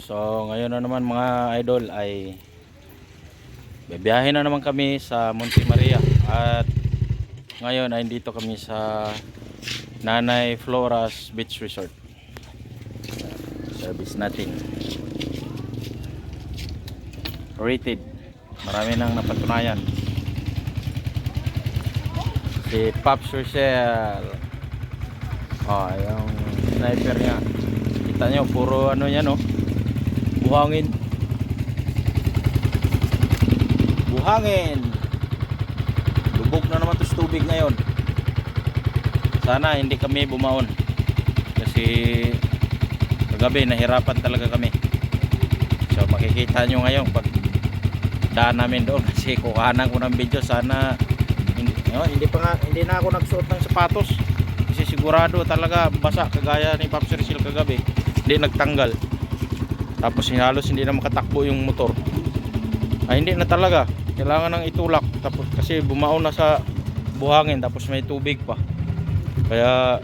So ngayon na naman mga idol ay bibiyahe na naman kami sa Monte Maria. At ngayon ay dito kami sa Nanay Flora's Beach Resort. Service natin rated, marami nang napatunayan. Si Pops Rochelle, yung sniper niya, kita nyo puro ano yan, no, buhangin. Lubog na naman to sa tubig ngayon. Sana hindi kami bumaon kasi kagabi nahirapan talaga kami. So makikita nyo ngayon pag daan namin doon, kasi kukahanan ko ng video. Sana hindi na ako nagsuot ng sapatos kasi sigurado talaga basa kagaya ni Pops Rochelle kagabi. Hindi nagtanggal, tapos halos hindi na makatakbo yung motor. Hindi na talaga, kailangan nang itulak, tapos kasi bumaon na sa buhangin, tapos may tubig pa. Kaya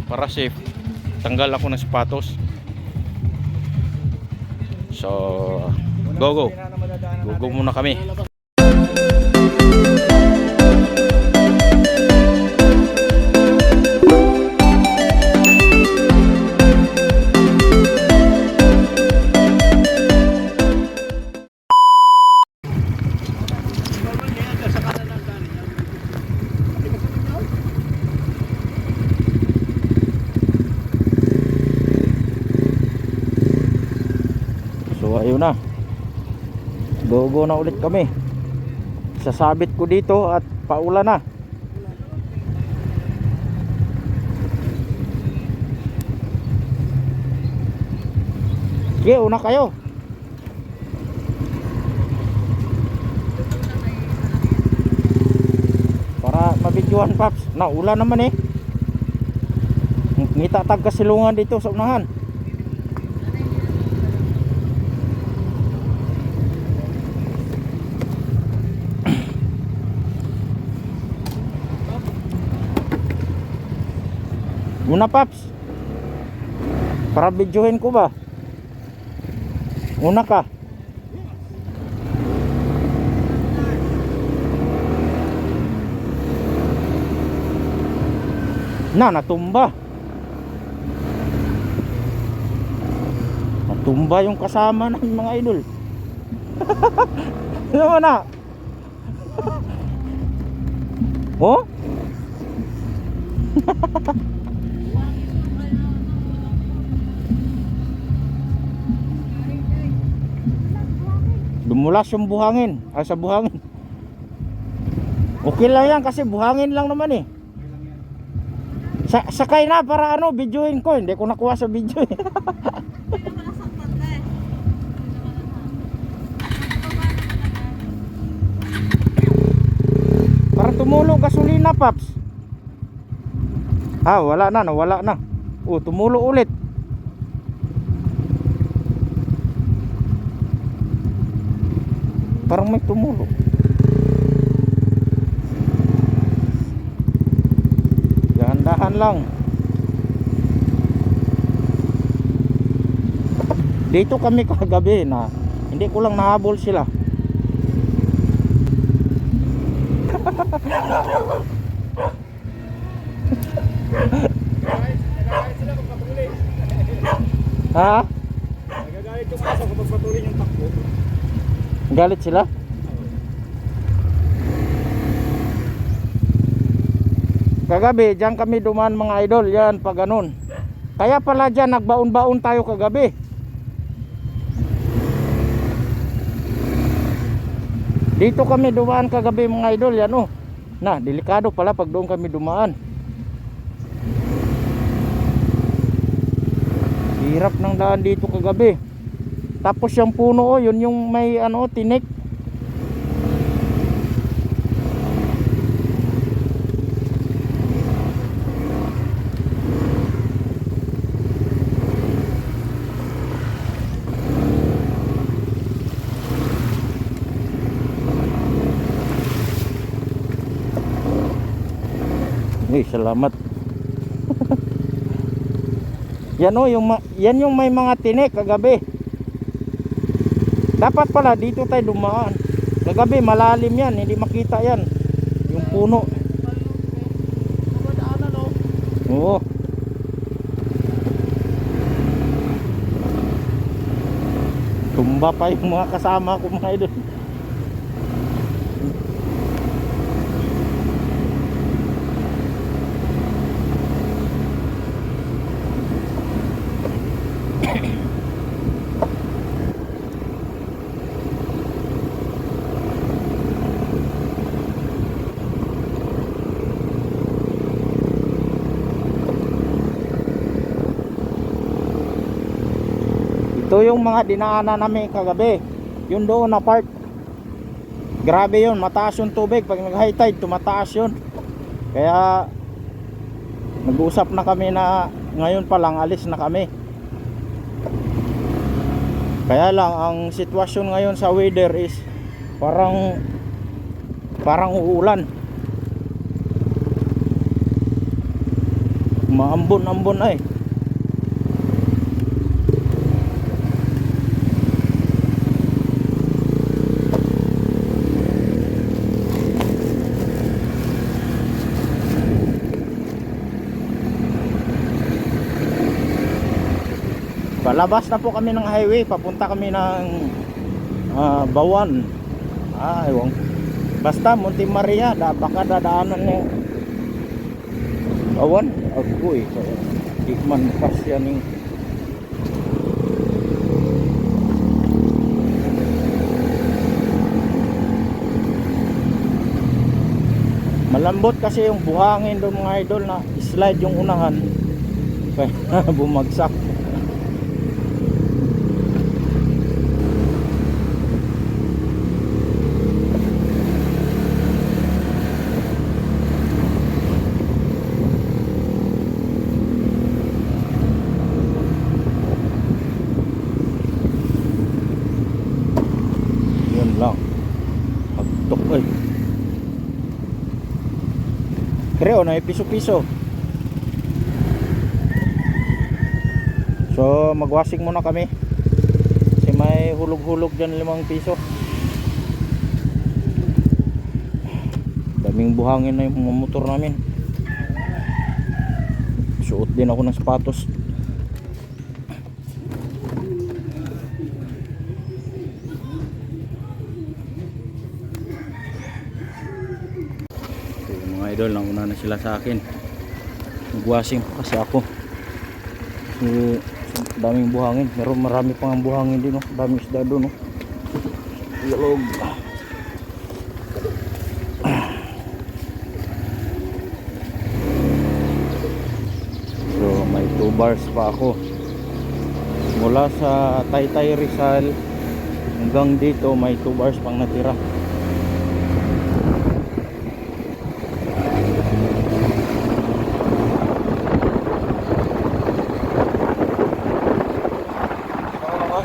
para safe, tanggal ako ng sapatos. So go muna kami. So ayun na, go na ulit kami. Sasabit ko dito at paulan na. Sige, una kayo. Para mabidyohan, Paps. Ulan naman eh. Ngita tag kasilungan dito sa unahan. Una, Paps, para videohin ko ba? Una ka. Natumba yung kasama ng mga idol. Ano na? Oh? Dumulas yung buhangin, sa buhangin. Okay lang yan kasi buhangin lang naman eh. Sakay na para videoin ko. Hindi ko nakuha sa video eh. Parang tumulong gasolina, Paps. Nawala na. Tumulo ulit. Parang may tumulo. Dahan-dahan lang. Dito kami kagabi na hindi ko lang nahabol sila. Ha? Nagagalit yung aso kapag patuloy yung takbo. Galit sila? Kagabi diyan kami dumaan mga idol. Yan pag ganun. Kaya pala diyan nagbaon-baon tayo kagabi. Dito kami dumaan kagabi mga idol. Yan delikado pala pag doon kami dumaan. Hirap ng daan dito kagabi. Tapos yung puno yun yung may tinik. Salamat. Yan yung may mga tinik kagabi. Dapat pala dito tayo dumaan. Kagabi malalim yan, hindi makita yan. Yung puno. Oo. Tumba pa yung mga kasama ko mga idol. Ito yung mga dinaanan namin kagabi. Yun doon na part. Grabe yun, mataas yung tubig. Pag nag high tide, tumataas yun. Kaya nag-usap na kami na ngayon pa lang alis na kami. Kaya lang ang sitwasyon ngayon sa weather is parang uulan. Maambon-ambon ay. Palabas na po kami ng highway, papunta kami ng Bawan. Ewan. Basta Monte Maria, baka dadaanan ni Bawan. Agoy, di man pas yan yung malambot kasi yung buhangin doon mga idol, na slide yung unahan. Kaya bumagsak. Lang pagtok ay kreo na piso-piso. So magwasing muna kami kasi may hulog-hulog dyan 5 piso. Daming buhangin na yung mga motor namin. Suot din ako ng sapatos. Idol, nauna na sila sa akin. Nagwashing pa kasi ako. Kasi daming buhangin. Pero marami pang buhangin din, no? Daming isda doon, no? Ilog. So may 2 bars pa ako. Mula sa Taytay Rizal hanggang dito may 2 bars pang natira.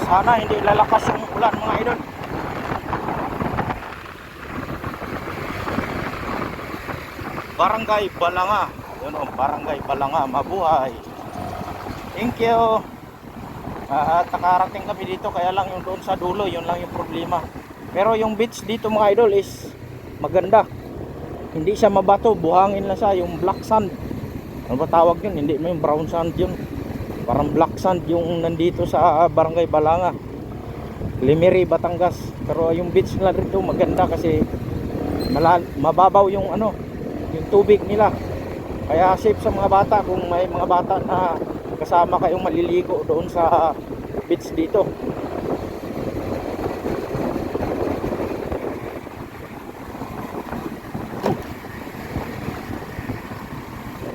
Sana hindi lalakas yung ulan mga idol. Barangay Balanga. Yun o, Barangay Balanga, mabuhay. Thank you. Nakarating kami dito, kaya lang yung doon sa dulo, yun lang yung problema. Pero yung beach dito mga idol is maganda. Hindi siya mabato, buhangin lang siya, yung black sand. Ano ba tawag yun? Hindi mo yung brown sand yun. Parang black sand yung nandito sa Barangay Balanga, Limeri, Batangas. Pero yung beach nila rito maganda kasi mababaw yung yung tubig nila. Kaya safe sa mga bata kung may mga bata na kasama kayong maliligo doon sa beach dito.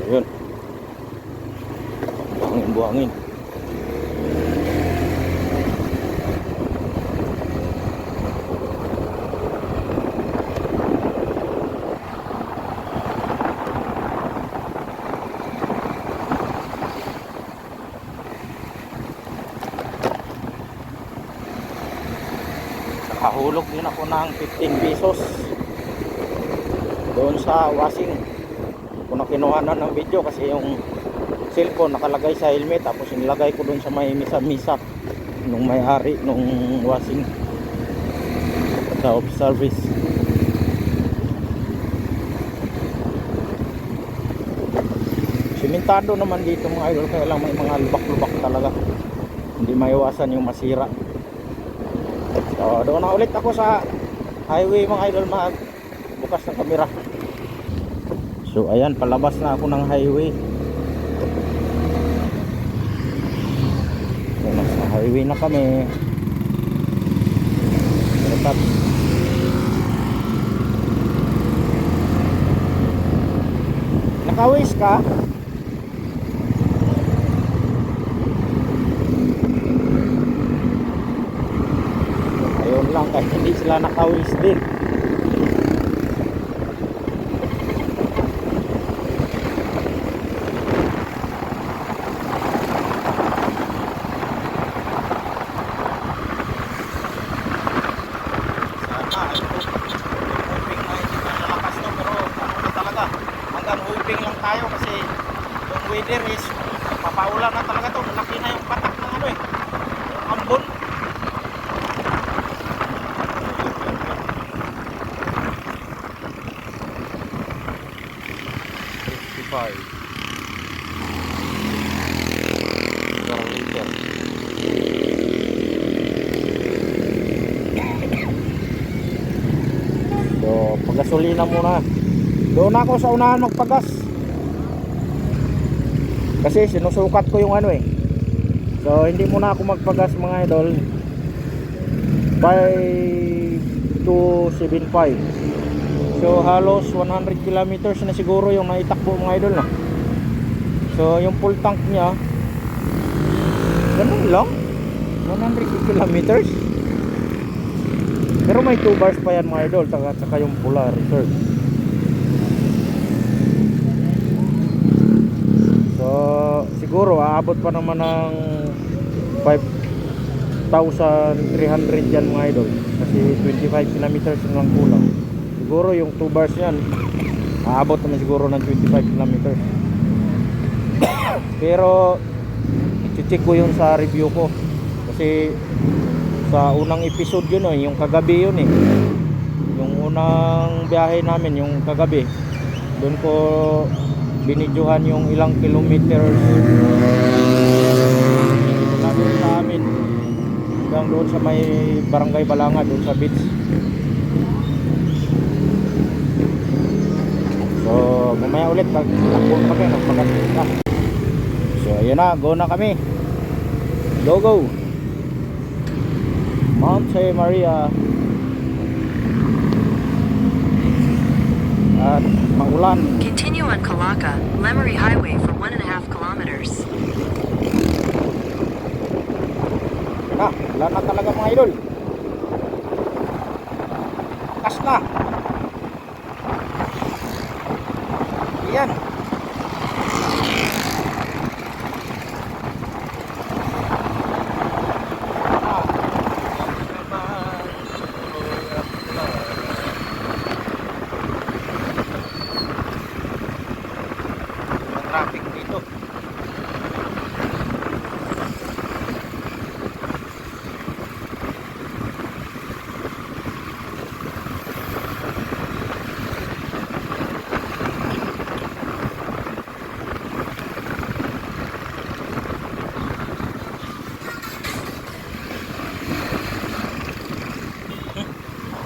Ayun. Buhangin. Nakahulog din ako ng 15 pesos doon sa washing. Kung nakinuhanan ng video kasi yung cellphone nakalagay sa helmet, tapos inilagay ko doon sa may misa-misa nung may-ari nung washing. Self service. Simentado naman dito mga idol, kaya lang may mga lubak-lubak talaga. Hindi maiwasan yung masira. So doon na ulit ako sa highway mga idol, bukas ng kamera. So ayan, palabas na ako ng highway. So nasa highway na kami. Dapat nakawis ka? Ayun lang, kahit hindi sila nakawis din. Tayo kasi yung weather is papaulan na talaga to. Malaki na yung patak ng ano yung ambon. So pagasolina muna. Doon ako sa unahan magpagas. Kasi sinusukat ko yung ano So hindi muna ako magpagas mga idol. By 275. So halos 100 kilometers na siguro yung naitakbo mga idol na. So yung full tank niya ganun lang 100 kilometers. Pero may 2 bars pa yan mga idol, tsaka yung pula reserve. So siguro aabot pa naman ng 5,300 yan mga idol, kasi 25 kilometers lang kulang. Siguro yung 2 bars yan aabot naman siguro ng 25 kilometers. Pero i-check ko yun sa review ko, kasi sa unang episode yun yung kagabi yun yung unang biyahe namin yung kagabi, doon ko binidyohan yung ilang kilometers mula doon sa amin hanggang doon sa may barangay Balanga, doon sa beach. So mamaya ulit takbo kami na. So ayun na, go na kami, go Monte Maria. At maulan. Continue on Calaca, Lemery Highway for 1.5 kilometers. Wala na talaga mga idol. Kas na. Yan. Traffic dito.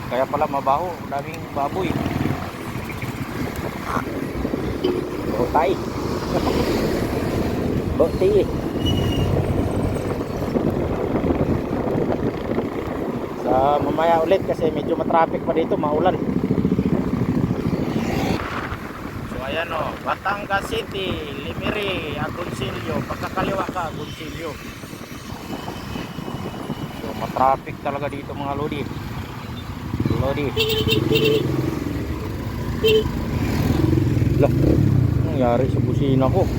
Kaya pala mabaho, daming baboy. Botay. Boti. Sa mamaya ulit kasi medyo matraffic pa dito, maulan. So ayan Batangas City, Lemery, Agoncillo, pagkakaliwa ka Agoncillo. So matraffic talaga dito mga lodi. Lah, nangyari sa busina ko?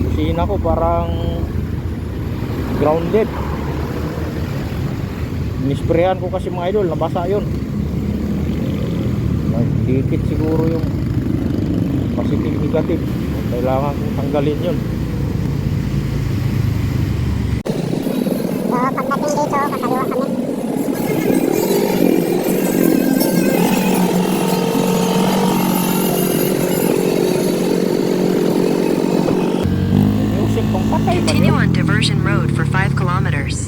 Busina ko parang grounded. Nisprehan ko kasi mga idol, nabasa yun. Nagdikit siguro yung positive negative. Kailangan kong tanggalin yun. Pagdating dito, kakaliwa kami. Farm Road for 5 kilometers.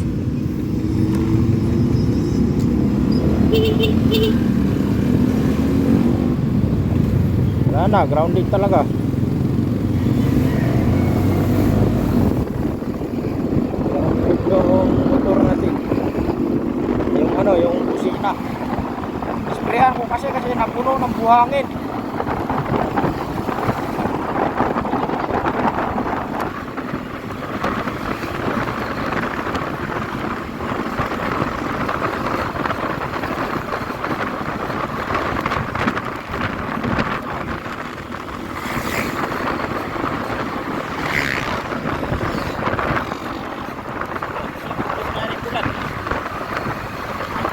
Wala na, grounded talaga. Yung motor natin. Yung ano, yung kusina. Sprayan ko kasi napuno ng buhangin.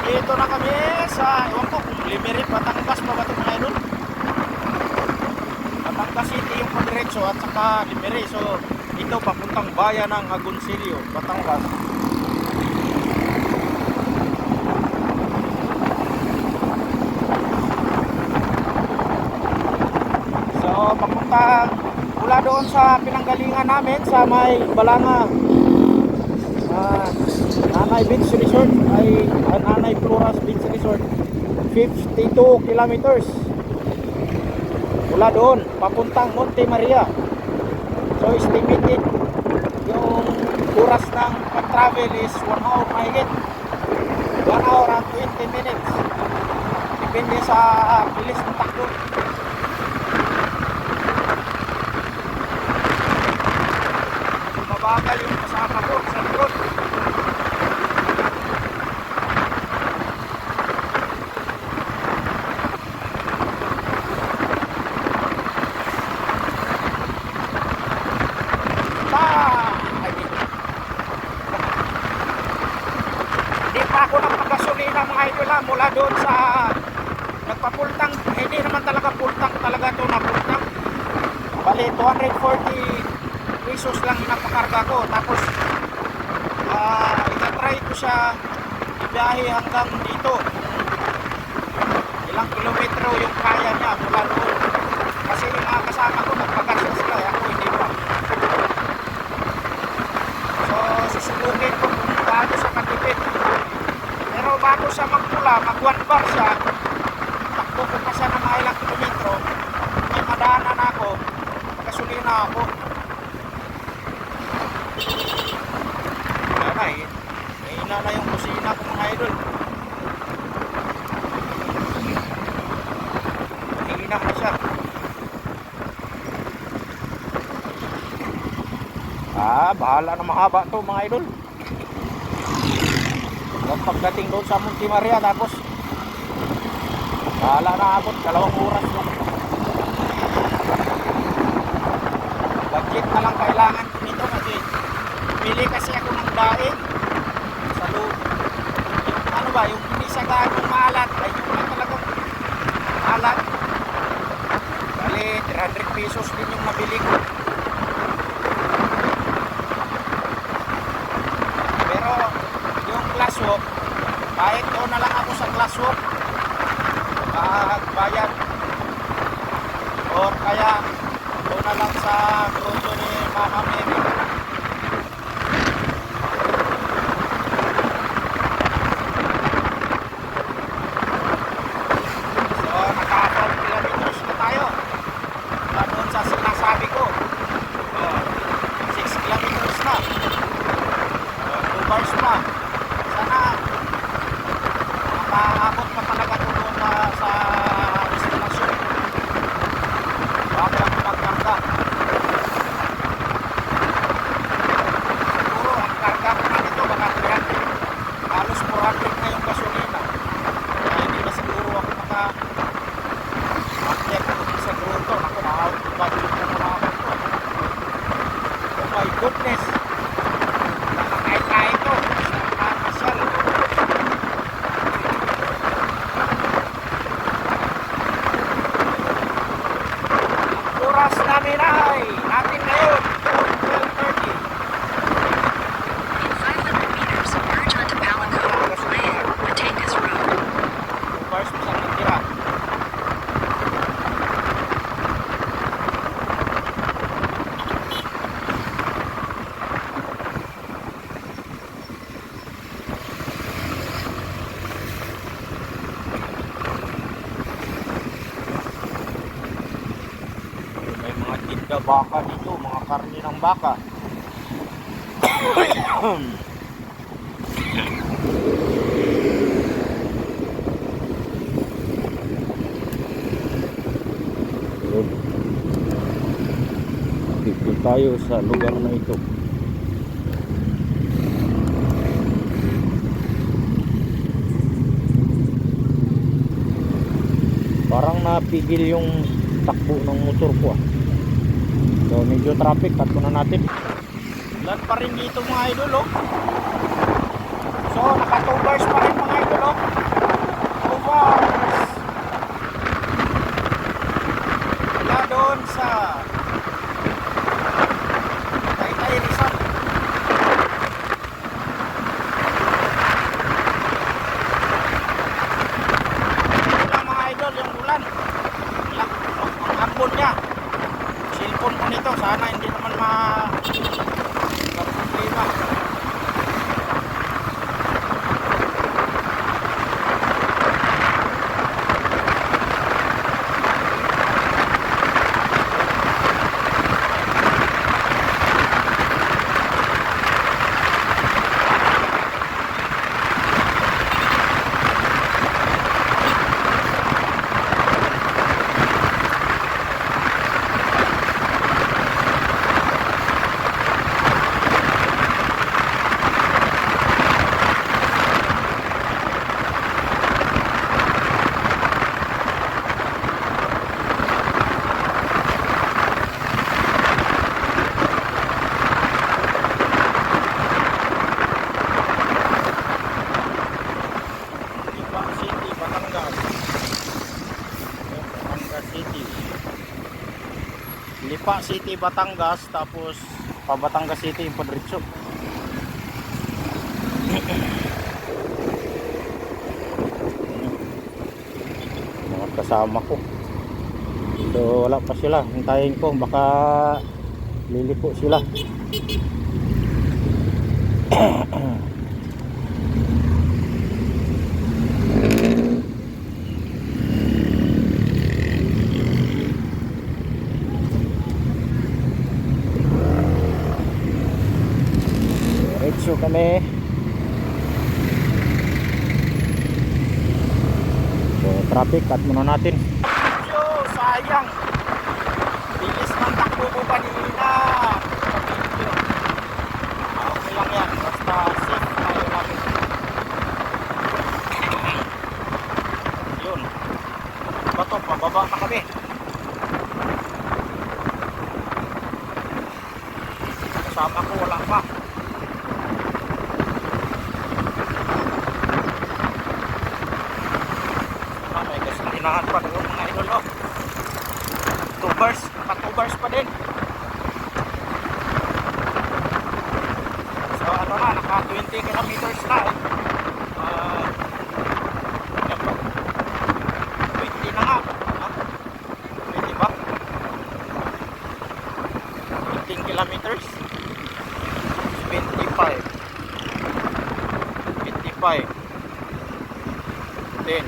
Dito na kami sa, ewan ko kung Limerit, Batangas pa ba ito mga idol? Batangas City yung padiretso at saka Limerit. So ito papuntang bayan ng Agoncillo, Batangas. So papuntang mula doon sa pinanggalingan namin sa may Balanga, Nanay Beach Resort ay Nanay Floras Beach Resort, 52 kilometers mula doon papuntang Monte Maria. So estimated yung oras ng pag-travel is 1 hour mahigit, 1 hour and 20 minutes depende sa bilis ng takbo. Mabagal yung kasama ko sa likod. Hindi pa ako nagpagasolina mga idol mula doon sa nagpapultang, hindi naman talaga pultang talaga ito na pultang. Bali 240 pesos lang inapakarga ko, tapos itatry ko siya ibiyahe hanggang dito, ilang kilometro yung kaya niya mula doon, kasi yung mga kasama ko nagpagas na sila, ako hindi pa. So susubukin ko kung gaano sa katipid, pero bago siya magmula, mag 1 bar siya, takbo ko pa siya ng mga ilang kilometro, may madaanan ako, magasolina ako. Kaya na eh, mahina na yung kusina ko mga idol. Mahina na siya. Bahala na mahaba to mga idol. Pagdating doon sa Monte Maria, tapos bahala na abot 2 oras lang. Budget na lang kailangan ko nito kasi pili kasi ako ng daing sa loob. Yung ano ba, yung hindi sa ganong maalat, ay yung talagang maalat. Bali 300 pesos din yung nabili ko. Pero yung glass walk, kahit doon na lang ako sa glass walk magbayad, or kaya doon na lang sa grotto ni Mama Mary. So naka 4 kilometers na tayo mula doon sa sinasabi ko. 6 kilometers na, 2 bars pa. Sana makaabot pa talaga doon sa destinasyon bago ako magkarga. Siguro ang karga ko na nito baka 300, halos 400 na yung gasolina, kaya hindi na siguro ako maka-check sa grotto. Ako, ma-out of budget na naman ako. Oh my goodness, nakakain-kain to. baka dito, mga karne ng baka. Dito tayo sa lugar na ito. Parang napigil yung takbo ng motor ko. So medyo traffic, cut na natin. Ilan pa rin dito mga idol oh. So naka 2 bars pa rin mga idol oh. 2 bars. Wala doon sa Taytay Rizal. Wala mga idol yung ulan. Ang ambon niya. Cellphone ko nito, sana hindi naman problema. Lipa City, Batangas, tapos pa Batangas City yung padiretso. Mga kasama ko. So wala pa sila, hintayin ko baka liliko sila. So kami so traffic, cut muna natin. So sayang, bilis ng takbo ko kanina. Okay lang yan, basta safe tayo namin. Yun, bato, pababa na kami. Kasama ko wala pa. Inahan pa doon mga idol oh. 2 bars, naka 2 bars pa din. So ano na, naka 20 kilometers na eh. 20 na nga. 20 ba? 15 kilometers. 25 10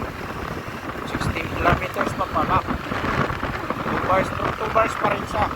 kilometers pa pala. 2 bars pa rin siya.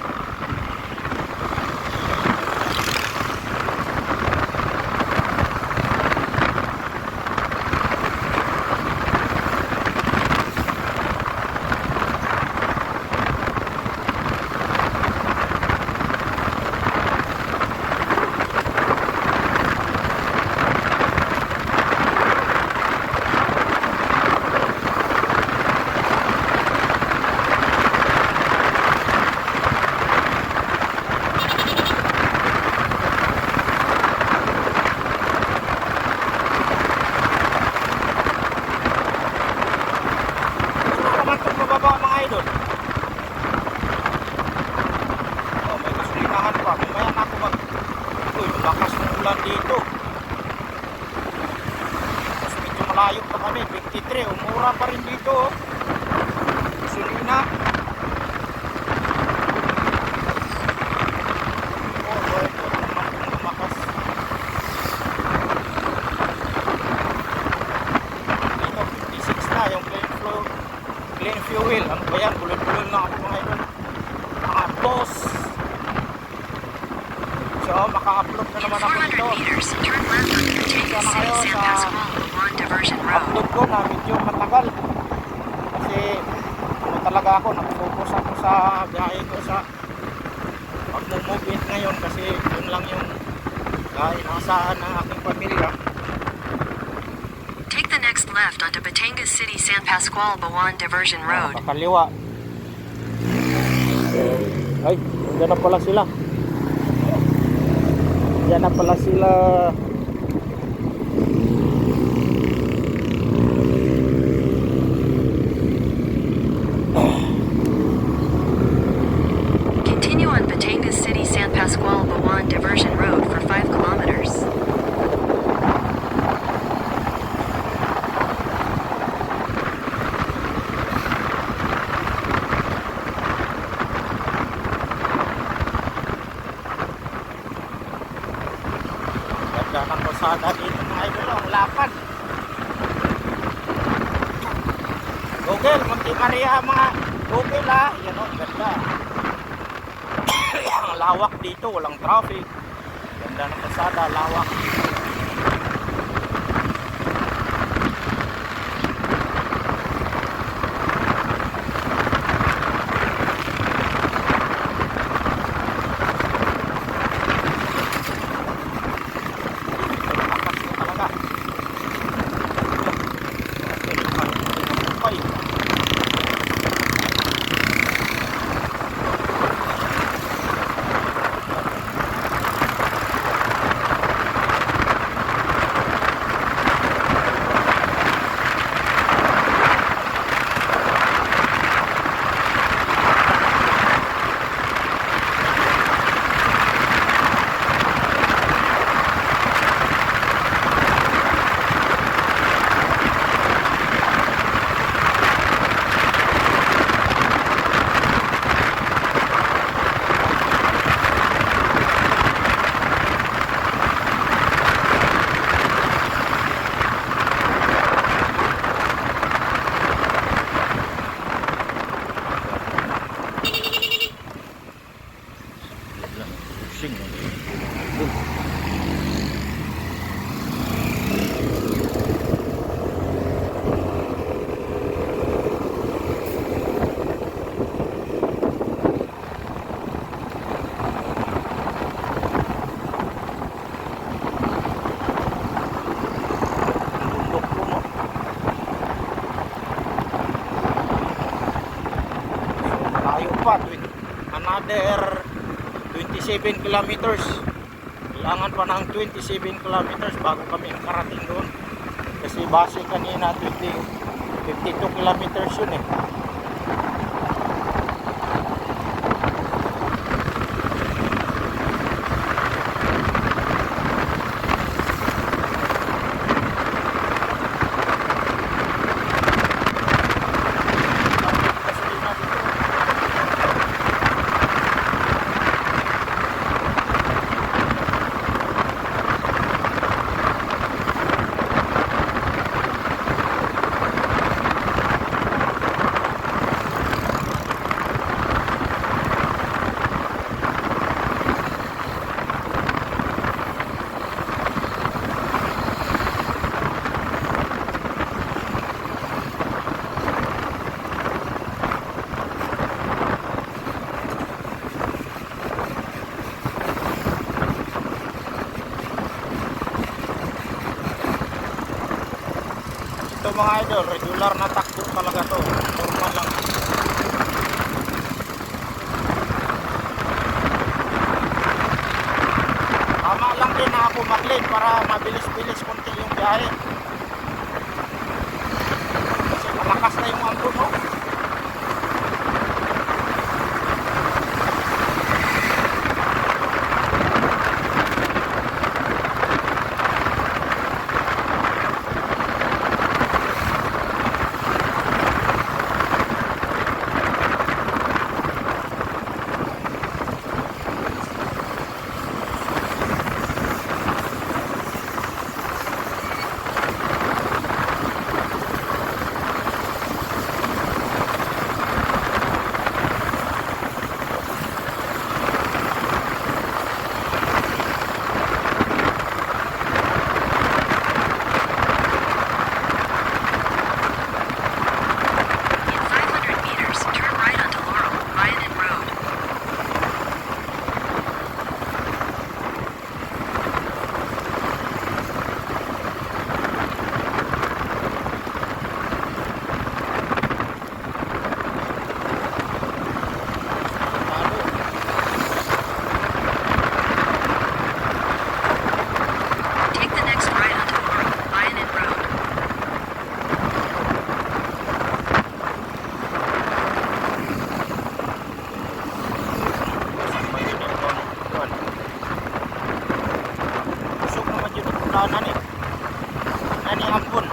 Dito mas medyo malayo pa kami, 53, umura pa rin dito oh. Gasolina oh Lord, naman lumakas dito. 56 na yung clean fuel. Ano ba yan, bulol-bulol na ako mga idol, mga boss. left on the Batangas City San Pascual Bawan Diversion Road. upload ko na medyo matagal. Kasi ano talaga ako, nakafocus ako sa biyahe ko sa pag-movement ngayon kasi yun lang yung inaasahan ng aking pamilya. Take the next left onto Batangas City San Pascual Bawan Diversion Road. Kakaliwa. Ay, dyan na pala sila. Dyan na pala sila. Continue on Batangas City San Pascual Bawan Diversion Road for 5 kilometers. Ganda ng kalsada dito mga idol, ang lapad. Google, Monte Maria mga Google ha. Yan o, ganda. Ang lawak dito, walang traffic. Ganda ng kalsada, lawak. Lakas na talaga. Ay. Pusing. Bundok puno. Layo pa, another 27 kilometers. Kailangan pa ng 27 kilometers bago kami nakarating doon. Kasi base kanina 52 kilometers yun eh. Ito mga idol, regular na takbo talaga to. Normal lang. Tama lang din na ako mag-lane para mabilis-bilis konti yung biyahe. Kasi malakas na yung ambon mo. nani. Nani ampun.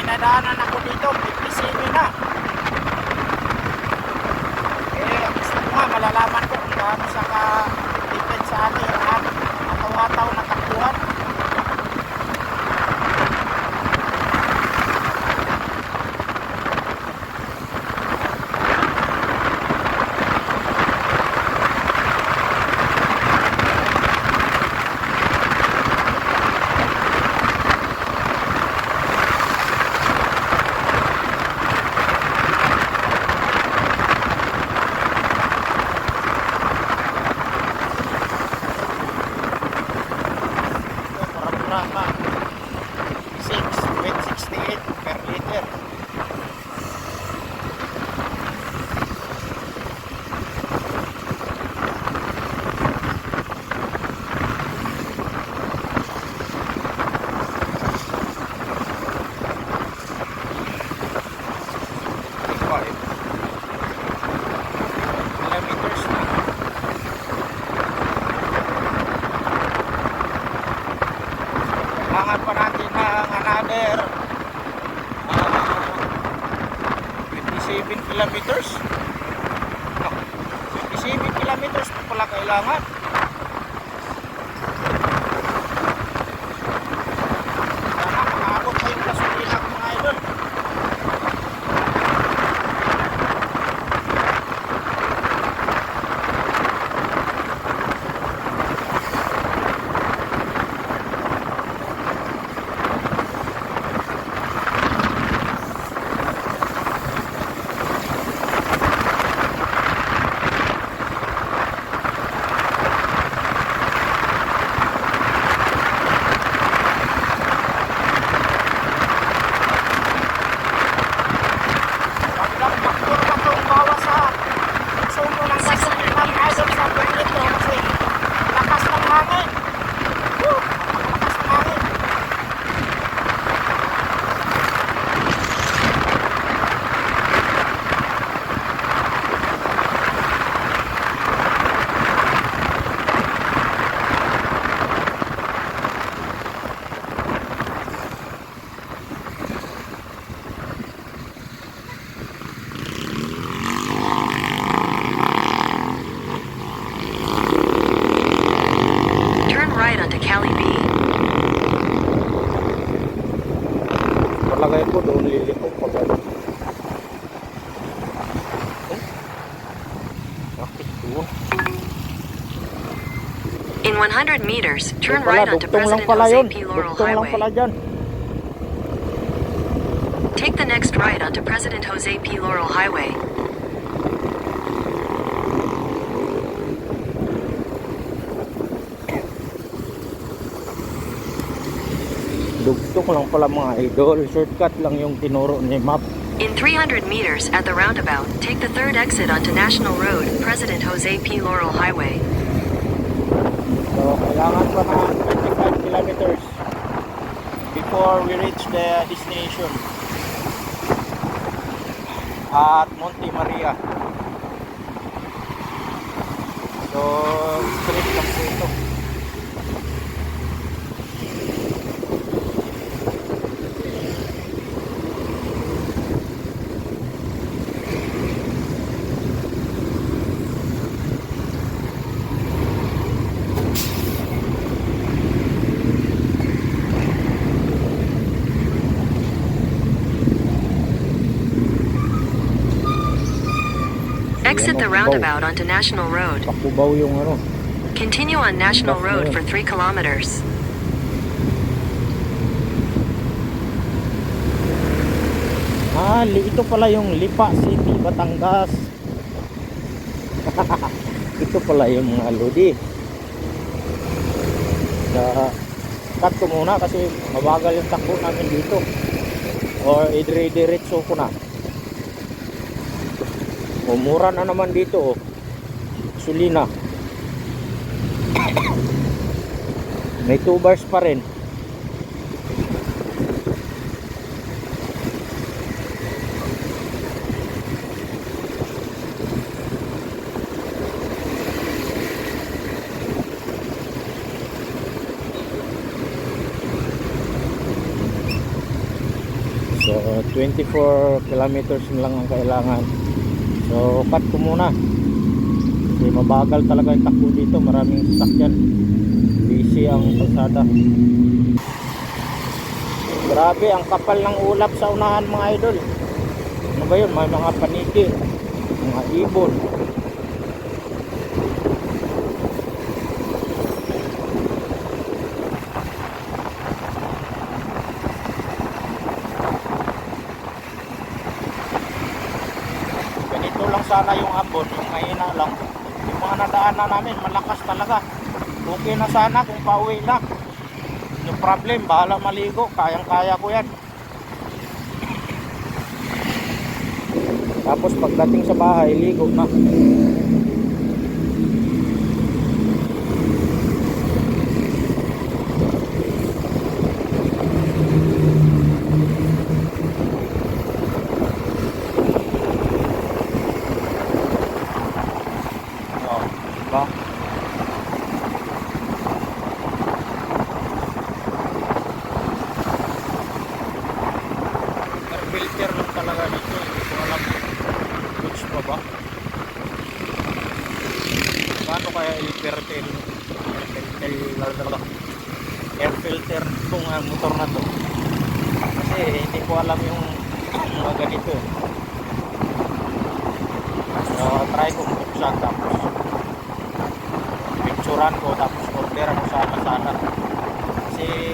Nadaanan ako dito, 57 na. Gusto ko nga, malalaman ko kung gaano sa ka-depend sa akin ang ataw-ataw na takbuhan. Mura-mura pa. 6.68 per liter. Kilometers na. Kailangan pa natin ng another 27 kilometers. No, 27 kilometers pa pala kailangan. Sana makaabot pa yung gasolina ko mga idol. Right onto Cali B. Palagay ko doon liliko pa gano'n. Bakit doon? In 100 meters, turn Doon pala, right onto dugtong lang President pala Jose yun. P. Laurel Dugtong lang Highway. pala dyan. Take the next right onto President Jose P. Laurel Highway. Dugtong lang pala mga idol. Shortcut lang yung tinuro ni map. In 300 meters at the roundabout, take the third exit onto National Road, President Jose P. Laurel Highway. So, kailangan pa na 25 kilometers before we reach the destination at Monte Maria. So, straight lang po ito. Exit the Kubaw. roundabout onto National Road. Pakubaw yung ano. Continue on National Bus na Road yun. for 3 kilometers. Ito pala yung Lipa City, Batangas. Ito pala yung mga lodi. Cut ko muna kasi mabagal yung takbo namin dito. Or idire-diretso ko na. Mura na naman dito. Sulina. May 2 bars pa rin. So 24 kilometers na lang ang kailangan. So cut ko muna kasi mabagal talaga yung takbo dito, maraming sasakyan, busy ang kalsada. Grabe ang kapal ng ulap sa unahan mga idol. Ano ba yun? May mga paniki, mga ibon. Ganito lang sana yung ambon, yung mahina lang. Yung mga nadaanan namin malakas talaga. Okay na sana kung pauwi lang. Yung problem, bahala maligo, kayang kaya ko yan. Tapos pagdating sa bahay, ligo na. Diba? Air filter lang talaga dito. Hindi ko alam goods pa ba. Paano kaya air filter itong motor na to? Kasi hindi ko alam yung mga ganito. So try ko buksan tapos picturean ko tapos order ako sana kasi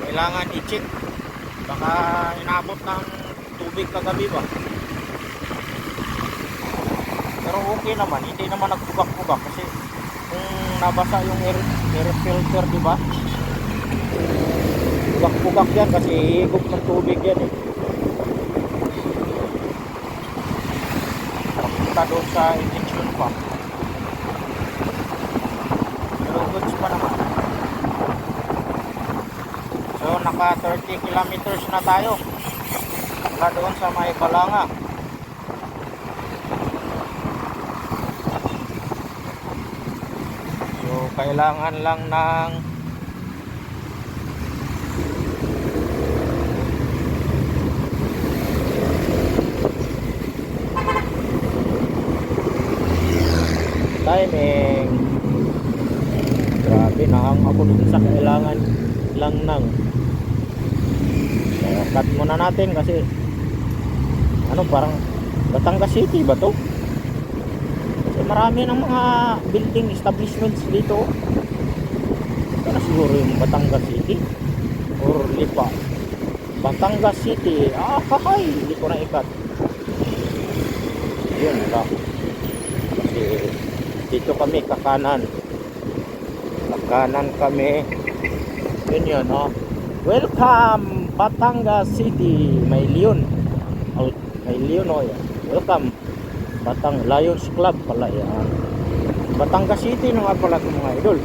kailangan i-check, baka inabot ng tubig kagabi ba. Pero okay naman, hindi naman nagbugak-bugak kasi kung nabasa yung air filter, di ba, bugak-bugak yan kasi higop ng tubig yan eh. Papunta doon sa ignition pump. Goods pa naman. So naka 30 kilometers na tayo mula doon sa may Balanga. So kailangan lang ng timing. Grabe, nahang ako dun sa kailangan lang ng cut muna natin kasi ano, parang Batangas City ba to? Kasi marami ng mga building establishments dito. Ito na siguro yung Batangas City or Lipa. Batangas City, kahay, hindi ko na ikat. Yun ka, kasi dito kami kakanan kami. Yun welcome Batangas City. May Leon. May Leon yan. Welcome Lions Club pala yan. Batangas City na nga pala mga idol.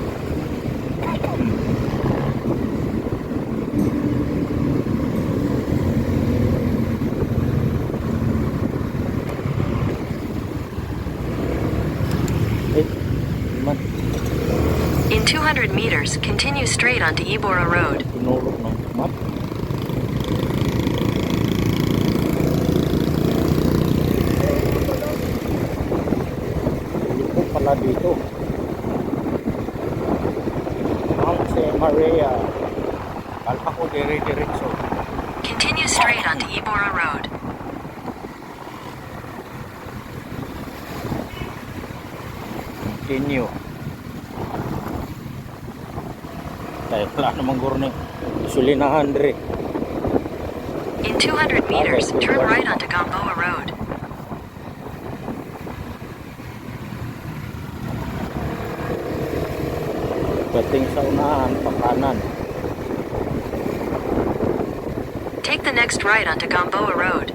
In 200 meters, continue straight onto Ibora Road. Tinulog ng map. Hindi ko pala dito. Mount Maria. Kalpa ko dire-diretso. Continue straight onto Ibora Road. continue. Tayo wala namang guro ni Sulinahan dre. In 200 meters, turn right onto Gamboa Road. Dating sa unahan, pakanan. Take the next right onto Gamboa Road.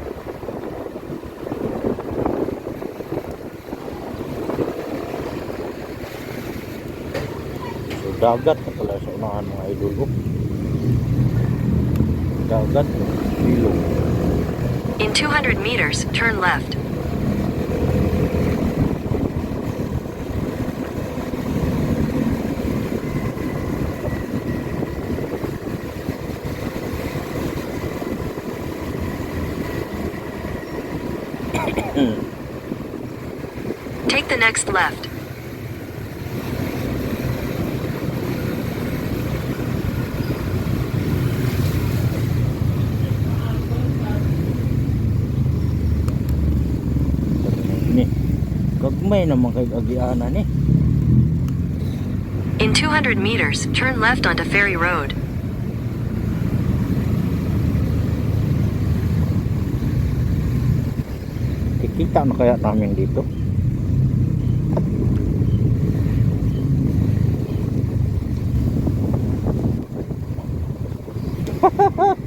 So dagat na pala sa unahan mga idol. Oh. Dagat, ilog. In 200 meters, turn left. Take the next left. Ni gagmay naman kay agiana ni. In 200 meters, turn left onto Ferry Road. Kikita na kaya namin dito.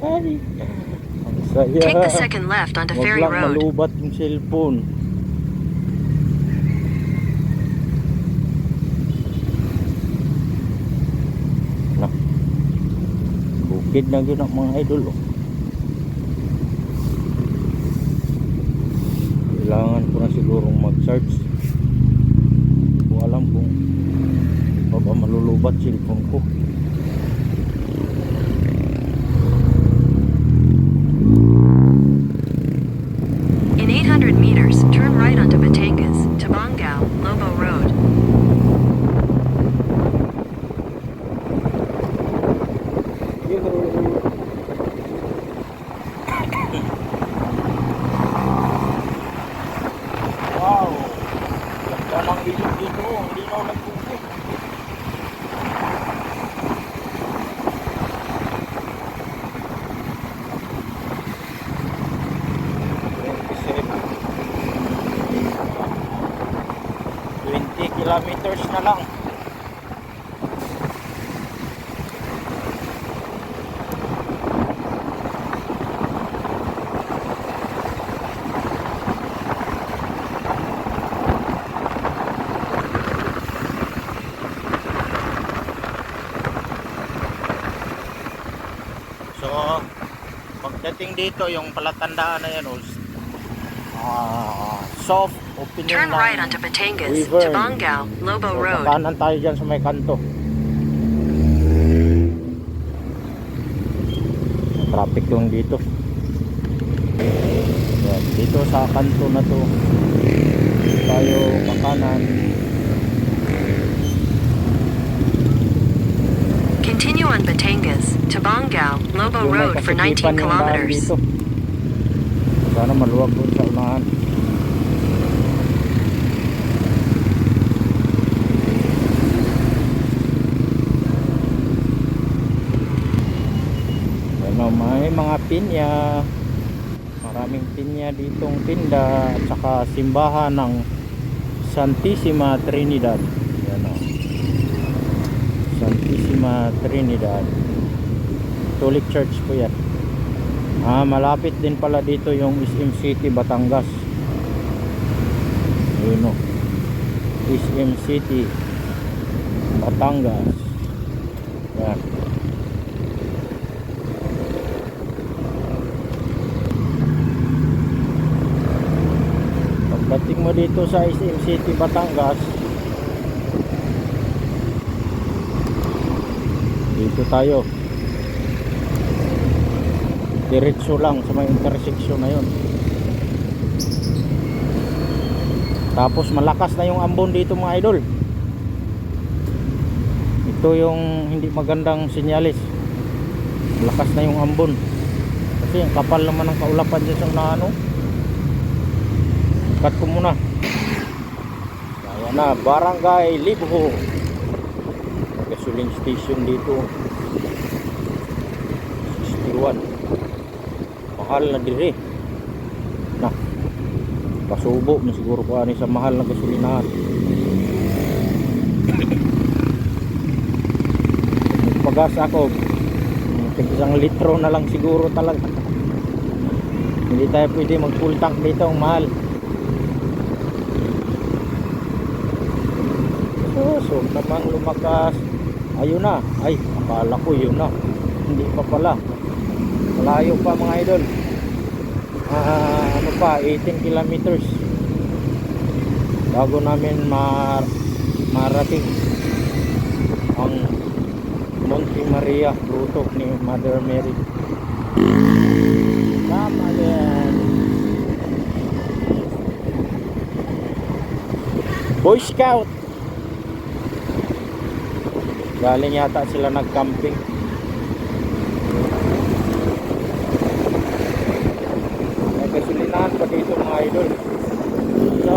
Ang saya. Take the second left onto Wag Ferry lang Road. malubat yung cellphone. Na. Bukid na yun ang mga idol. Oh. Kailangan ko na sigurong mag-search. Hindi ko alam kung baka malulubat cellphone ko. In 800 meters, turn right onto Batangas, Tabangao, Lobo Road. Wow! Ganda ng ilog dito. Hindi na ako nagpupit. Kilometers na lang. So pagdating dito yung palatandaan na yan, soft opening Turn ng right onto Batangas, river. Tabangao, Lobo So, Road. kanan tayo dyan sa may kanto. Traffic lang dito. Yan, dito sa kanto na to tayo kakanan. Continue on Batangas, Tabangao, Lobo Yung may Road for 19 kasikipan yung daan kilometers. dito. Sana maluwag doon sa unahan. Ano, may mga pinya, maraming pinya ditong tinda at saka simbahan ng Santissima Trinidad. Yan o, Santissima Trinidad Catholic Church po yan. Malapit din pala dito yung SM City Batangas. Yun o, SM City Batangas. Yan. Pagdating mo dito sa SM City Batangas, dito tayo. Diretso lang sa may intersection na yun. Tapos malakas na yung ambon dito mga idol. Ito yung hindi magandang sinyalis. Malakas na yung ambon. Kasi ang kapal naman ng kaulapan dyan sa unahan. Cut ko muna. Kaya na Barangay Libho. Gasoline station dito. 61. Mahal na dire. Na. Pasubo mo siguro ko ani sa mahal na gasolinahan. Pag-gas ako, isang litro na lang siguro talaga. Hindi tayo pwede mag full tank dito, ang mahal. So namang lumakas. Ayun na. Ay, akala ko yun na. Hindi pa pala. Malayo pa mga idol. Ano pa, 18 kilometers bago namin marating ang Monte Maria, Gruto ni Mother Mary. Tama yan. Boy Scout. Galing yata sila nag-camping. May gasolinahan pa dito mga idol. So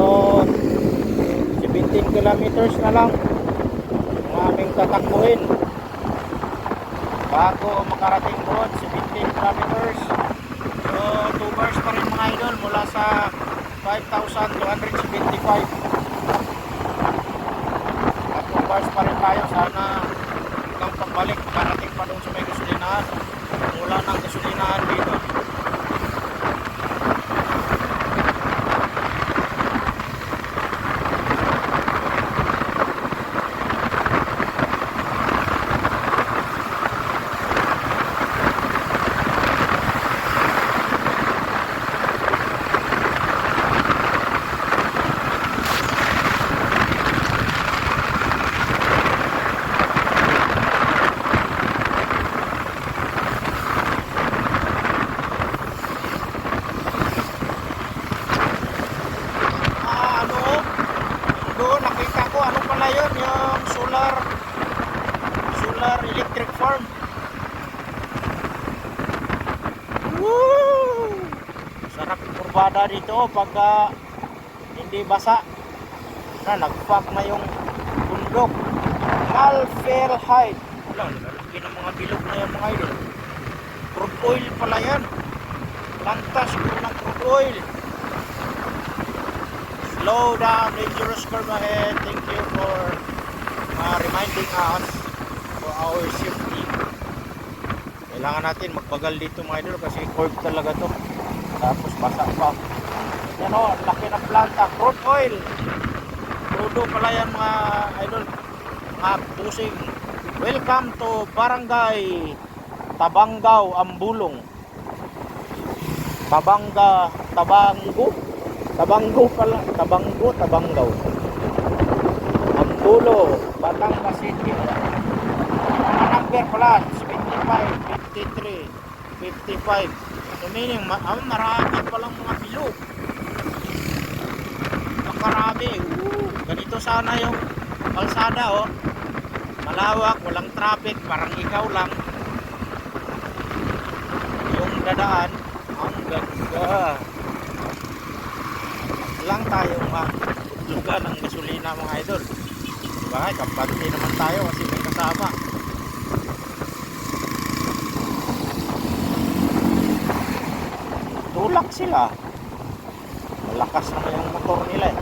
17 kilometers na lang ang aming tatakbuhin bago makarating doon. 17 kilometers. So 2 hours pa rin mga idol mula sa 5,275. At 2 hours pa rin tayo. Sana hanggang pagbalik makarating pa doon sa may gasolinahan. Mula ng gasolinahan dito. Solar electric farm. Woo! Sarap kurbada dito pagka hindi basa na nagpag na yung bundok. Malfair Height. Wala, lalaki ng mga bilog na yan mga idol. Crude oil pala yan. Lantas ko ng crude oil. Slow down, dangerous curve ahead. Thank you for reminding us for our safety. Kailangan natin magbagal dito mga idol kasi curve talaga to. Tapos basa pa. Yan o, laki ng planta. Crude oil. Crudo pala yan mga idol. Mga busing. Welcome to Barangay Tabanggaw, Ambulong. Tabanggo pala. Tabanggaw. Ambulo, Batangas City. Ang number pala, 75, 53, 55. So meaning, marami palang mga bilog. Makarami. Ganito sana yung kalsada, oh. Malawak, walang traffic, parang ikaw lang. Yung dadaan, ang ganda. Lang tayong lugar ng gasolina mga idol. Diba? Kampante naman tayo kasi may kasama. Tulak sila. Malakas naman yung motor nila eh.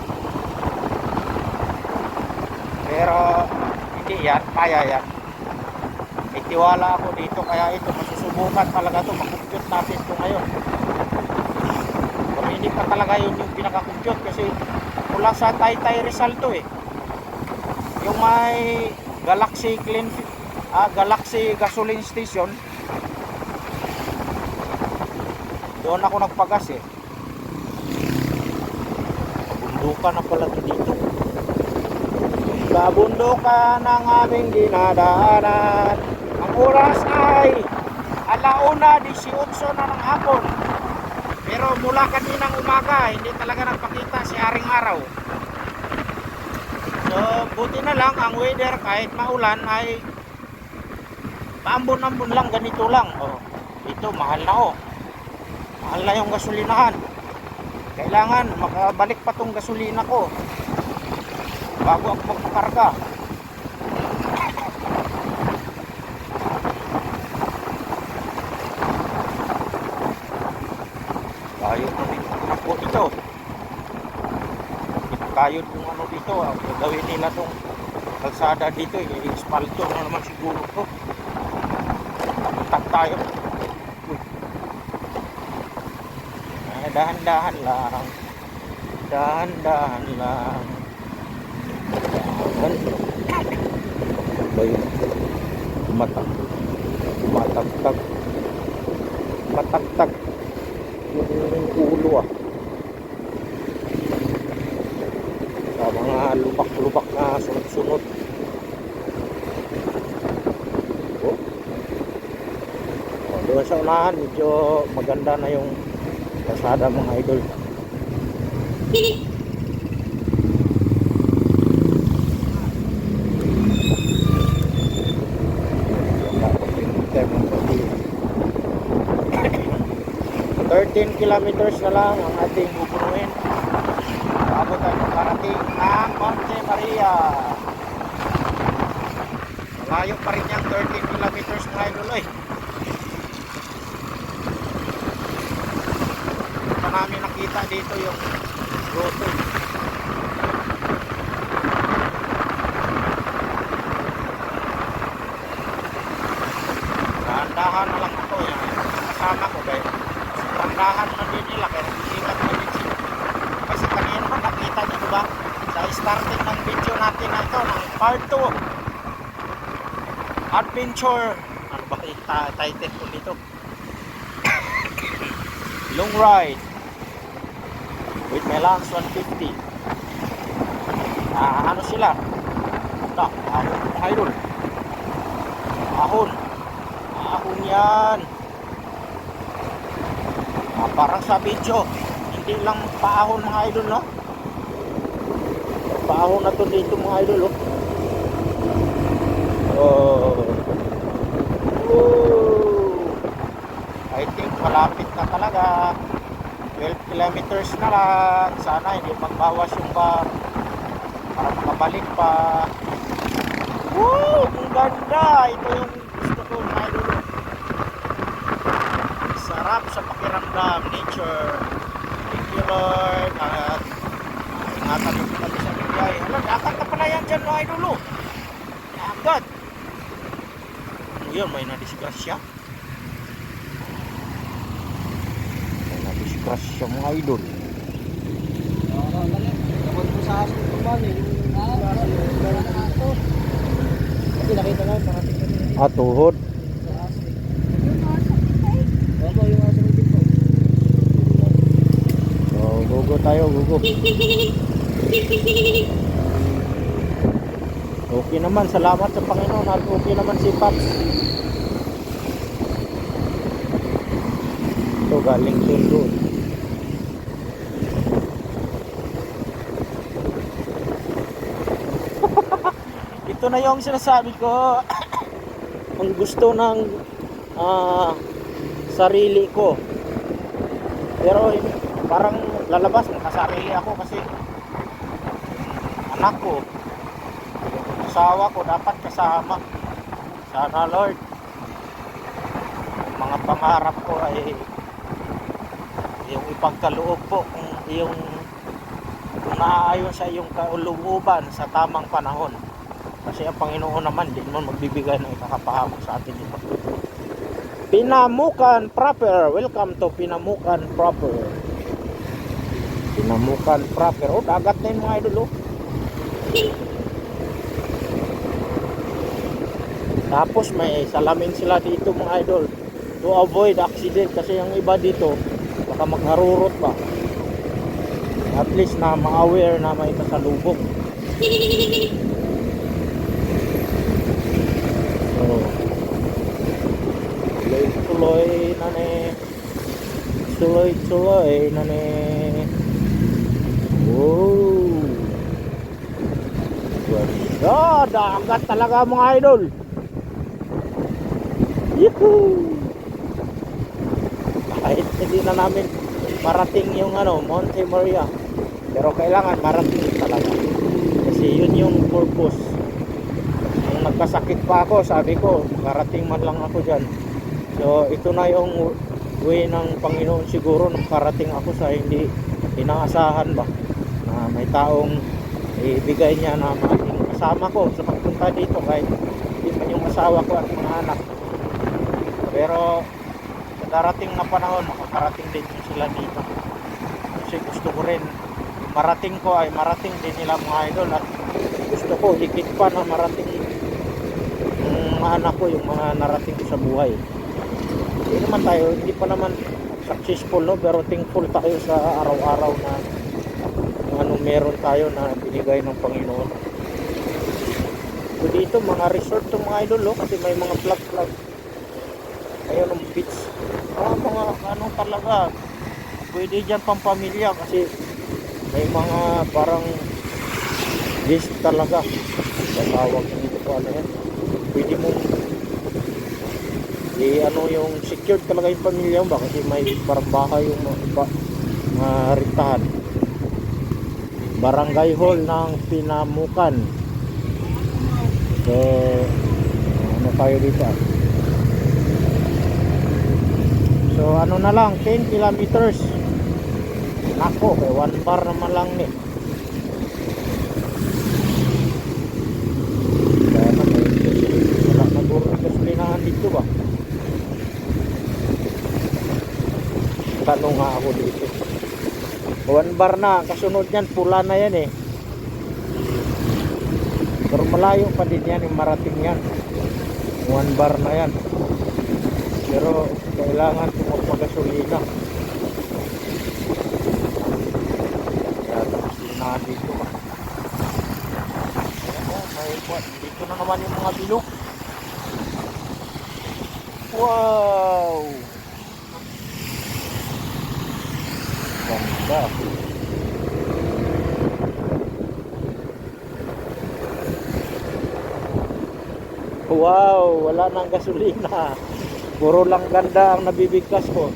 Pero hindi yan, kaya yan. May tiwala ako dito kaya ito masusubukan talaga ito. Makumpute natin ito ngayon. Pero hindi pa talaga yun yung pinaka-compute kasi mula sa Taytay Rizal to eh. Yung may Galaxy Gasoline Station, doon ako nagpagas eh. Bundukan na pala to dito. Sa bundukan ng aming dinadaanan, ang oras ay 1:18 na ng hapon. Pero mula kaninang umaga, hindi talaga nagpakita si Haring Araw. So, buti na lang ang weather kahit maulan ay paambon-ambon lang, ganito lang. Oh, ito mahal na oh. Mahal na yung gasolinahan. Kailangan makabalik pa tong gasolina ko. bago ako magpakarga. Kayod na dito ako dito. Kayod yung ano dito. Ang gagawin nila tong kalsada dito. I-espalto na naman siguro to. Tapuntak tayo. Uy. Dahan-dahan lang. Dahan-dahan lang. Dahan. Ba yun? Tumatagtag. Matagtag. Yung ulo ah. Sa mga lubak-lubak na sunod-sunod. Oh. Oh, doon sa unahan medyo maganda na yung kalsada mga idol. Thirteen kilometers na lang ang ating bubunuin. Bago tayo parating ng Monte Maria. Malayo pa rin yung 13 kilometers mga idol eh. Ito namin nakita dito yung grotto. Dahan-dahan na lang ako yan. Kasama ko kaya dahan na din nila kaya nakikita ko din sila. Kasi kanina naman nakita nyo diba sa starting ng video natin na ito ng part 2 adventure, ano ba title ko dito, long ride with Melans 150. Ano sila ahon mga idol, ahon yan. Parang sa video, hindi lang paahon mga idol, no? Paahon na to dito mga idol, oh. I think malapit na talaga. 12 kilometers na lang. Sana hindi magbawas yung bar para makabalik pa. Woo! Ang ganda! Ito yung gusto ko mga idol, oh. Sarap sa pakiramdam, nature. Thank you Lord. At ingatan mo kami sa bigay. Alam, akat na pala yan dyan mga idol. Agad. Yun, may nadisgrasya. May nadisgrasya mga idol. Kapag po sa aso ito ba, kasi nakita lang, parating kami. Tuhod. Yung aso ito po. So, gugo tayo, gugo. Okay naman, salamat sa Panginoon at okay naman si Paps. Ito galing Sundo. Ito na yung sinasabi ko. Ang gusto ng sarili ko. Pero parang lalabas, nakasarili ako kasi anak ko, asawa ko dapat kasama. Sana Lord, mga pangarap ko ay yung ipagkaloob po, kung naaayon sa iyong kauluban sa tamang panahon. Kasi ang Panginoon naman di naman magbibigay ng ikakapahamo sa atin ito. Pinamukan proper. Welcome to Pinamukan proper. Pinamukan proper. Oh, dagat na yun mga idol, oh. Tapos may salamin sila dito mga idol to avoid accident kasi yung iba dito baka magharurot pa. At least na ma-aware na may kasalubong. So, tuloy na ni. Tuloy na ni. Wow. Wow, dagat talaga mga idol. Yuhuu! Kahit hindi na namin marating yung Monte Maria, pero kailangan marating talaga kasi Kasi yun yung purpose. Nung nagkasakit pa ako, sabi ko, karating man lang ako dyan. So, ito na yung way ng Panginoon siguro nung karating ako sa hindi inaasahan ba. Na may taong ibigay niya na maging kasama ko sa pagpunta dito kahit hindi man yung asawa ko at mga anak. Pero, sa darating na panahon, makakarating din sila dito. Kasi gusto ko rin marating ko ay marating din nila mga idol, at gusto ko higit pa na marating yung mga anak ko, yung mga narating ko sa buhay. Hindi naman tayo, hindi pa naman successful, no? Pero thankful tayo sa araw-araw na kung anong meron tayo na binigay ng Panginoon. So dito mga resort to mga idol, no? Kasi may mga flag ayun ng beach, mga ano talaga, pwede dyan pang pamilya kasi may mga parang list talaga sa tawag nito po, ano yan, pwede mong ano yung secured talaga yung pamilya mo ba, kasi may parang bahay yung rintahan. Barangay Hall ng Pinamukan. So ano tayo dito, so ano na lang, 10 kilometers. Nako, 1 bar naman lang ni. Kaya na wala na guro gasolinahan dito ba? Tanong nga ako dito. 1 bar na, kasunod yan, pula na yan eh. Pero malayo pa din yan, yung marating yan. 1 bar na yan. Pero kailangan magpagasolina. Kaya tapos din na dito ba. Dito na naman yung mga bilog. Wow! Ganda. Wow! Wala nang gasolina. Puro lang ganda ang nabibigkas ko.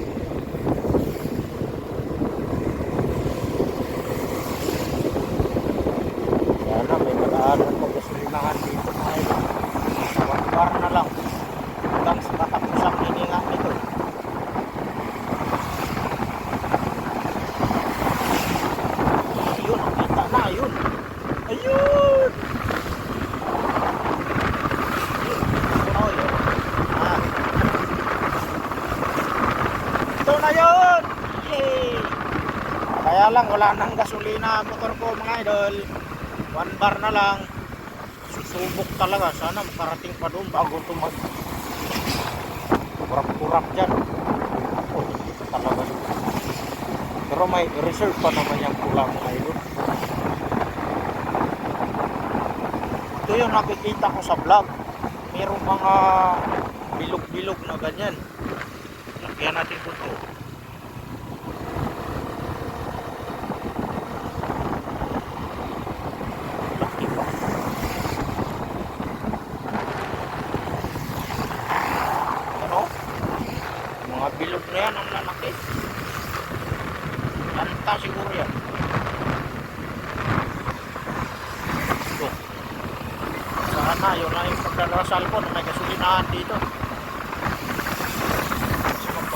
Sana may madaanan pag gasolinahan dito. 1 bar na lang. Hanggang sa katapusang hininga nito. Ayun, nakita na, ayun. Ayun! Ito na yun! Yay! Kaya lang wala nang gasolina motor ko mga idol. 1 bar na lang. Susubok talaga. Sana makarating pa doon bago ito mag kurap-kurap dyan. Oh, hindi pa talaga doon. Pero may reserve pa naman yung pula mga idol. Ito yung nakikita ko sa vlog. Mayroong mga bilog-bilog na ganyan. Lakyan natin po ito. Laki pa. Ano? Mga bilog na yan ang lalaki. Lanta siguro yan. Ito. Sana yun na yung pagdarasal ko na may gasolinahan dito.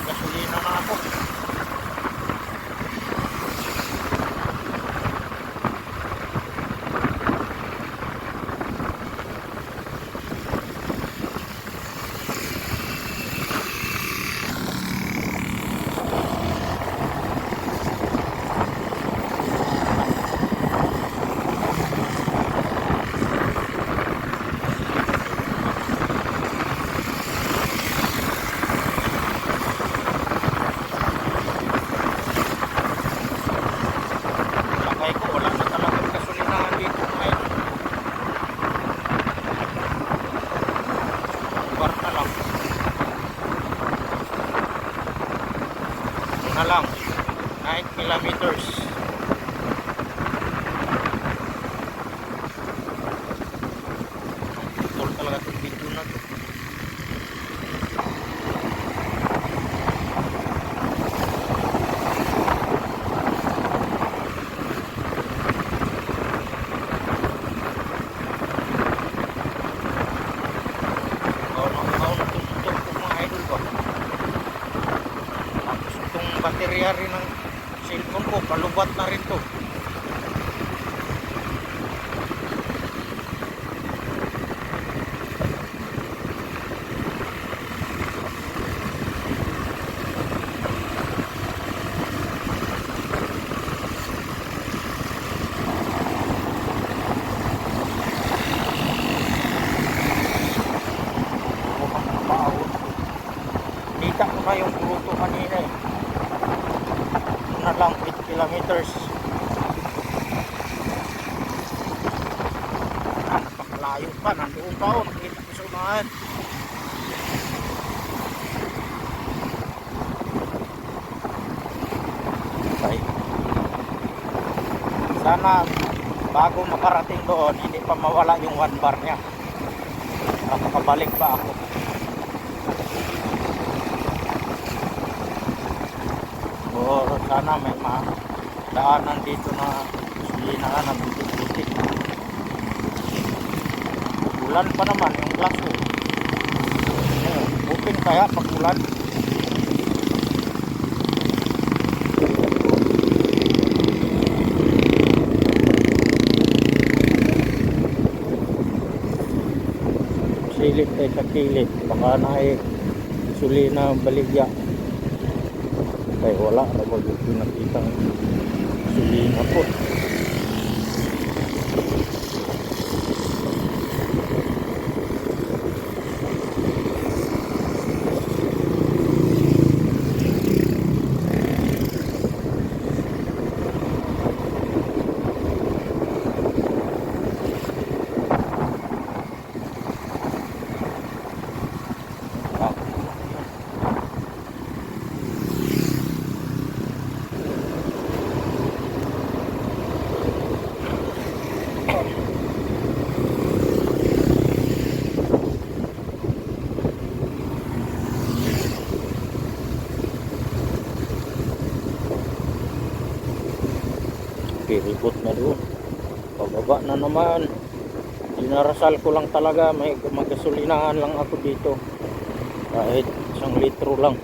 Gasolina na ako. Na lang 9 kilometers. Tol talaga itong video na to. baterya rin ng cellphone ko, palubat na rin to. Kita ko na yung gruto kanina eh. Na lang 8 kilometers. Napakalayo pa, nandoon pa o, nakita ko sa unahan. Okay. Sana bago makarating doon, hindi pa mawala yung 1 bar niya. Makakabalik pa ako. O sana may daanan dito na gasolinahan ng butik-butik. Ulan pa naman yung glaso. Open kaya pag ulan. Silip tayo sa kilid. Baka na ay gasolina baligya. Kaya wala na mag-pinakitang gasolina po. Piripot na doon. Pababa na naman. Dinarasal ko lang talaga. May magasolinahan lang ako dito. Kahit 1 litro lang.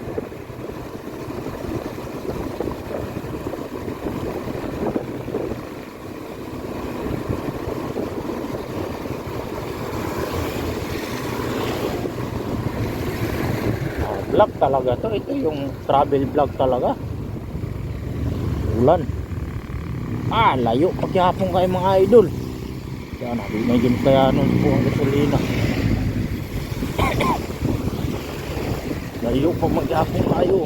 Vlog talaga to. Ito yung travel vlog talaga. Ulan. Layo paghapon kayo mga idol. Kaya nabinagin kaya nun po ang gasolina. Layo pa maghapon kayo.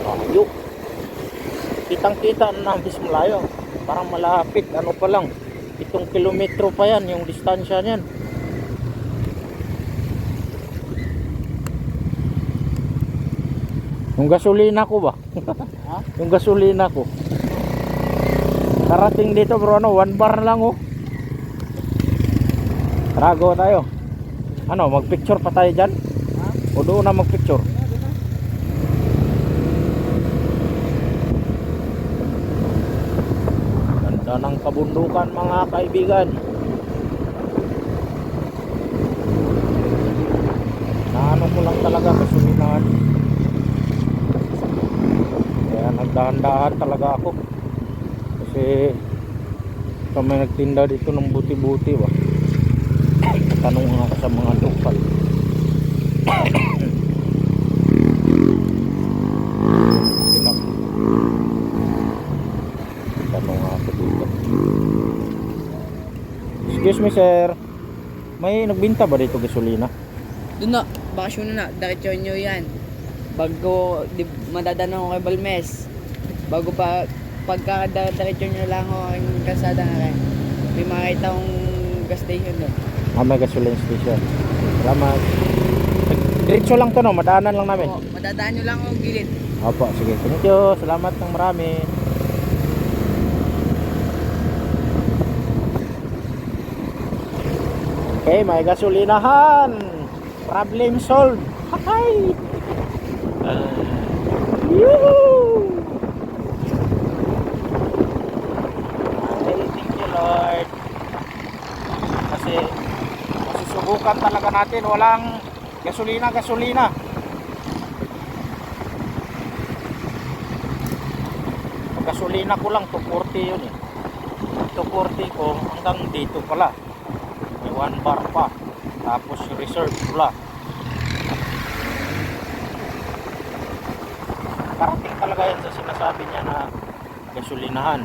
Layo. Kitang kita na nabis malayo. Parang malapit. Ano pa lang. 7 kilometro pa yan yung distansya niyan. Yung gasolina ko ba? Ha? Yung gasolina ko. Karating dito bro, 1 bar lang oh. Tara, go tayo. Ano, magpicture pa tayo dyan? Ha? O doon na magpicture? Ganda ng kabundukan mga kaibigan. Naano ko lang talaga gasolinahan. Nagdahan-dahan talaga ako kasi kami nagtinda dito ng buti-buti ba. Tanong nga sa mga lokal. Tanong nga ako dito. Excuse me sir, may nagbinta ba dito gasolina? Doon na, bakasyon na, diretso nyo yan. Bago, madadaan ako kay Balmes. Bago pa, pagka-diretso nyo lang ako ang kalsada nga rin. May makita akong gas station doon. May gasoline station. Salamat. Diretso lang to no, madaanan lang namin. Oo, madadaan nyo lang ang gilid. Opo, sige. Thank you. Salamat ng marami. Okay, may gasolinahan. Problem solved. Hi! Yoo! Ay, thank you Lord. Kasi subukan talaga natin. Walang gasolina. Gasolina ko lang 240 yun eh. 240 ko hanggang dito pala. May 1 bar pa. Tapos reserve pula. Karating talaga yan sa sinasabi niya na gasolinahan.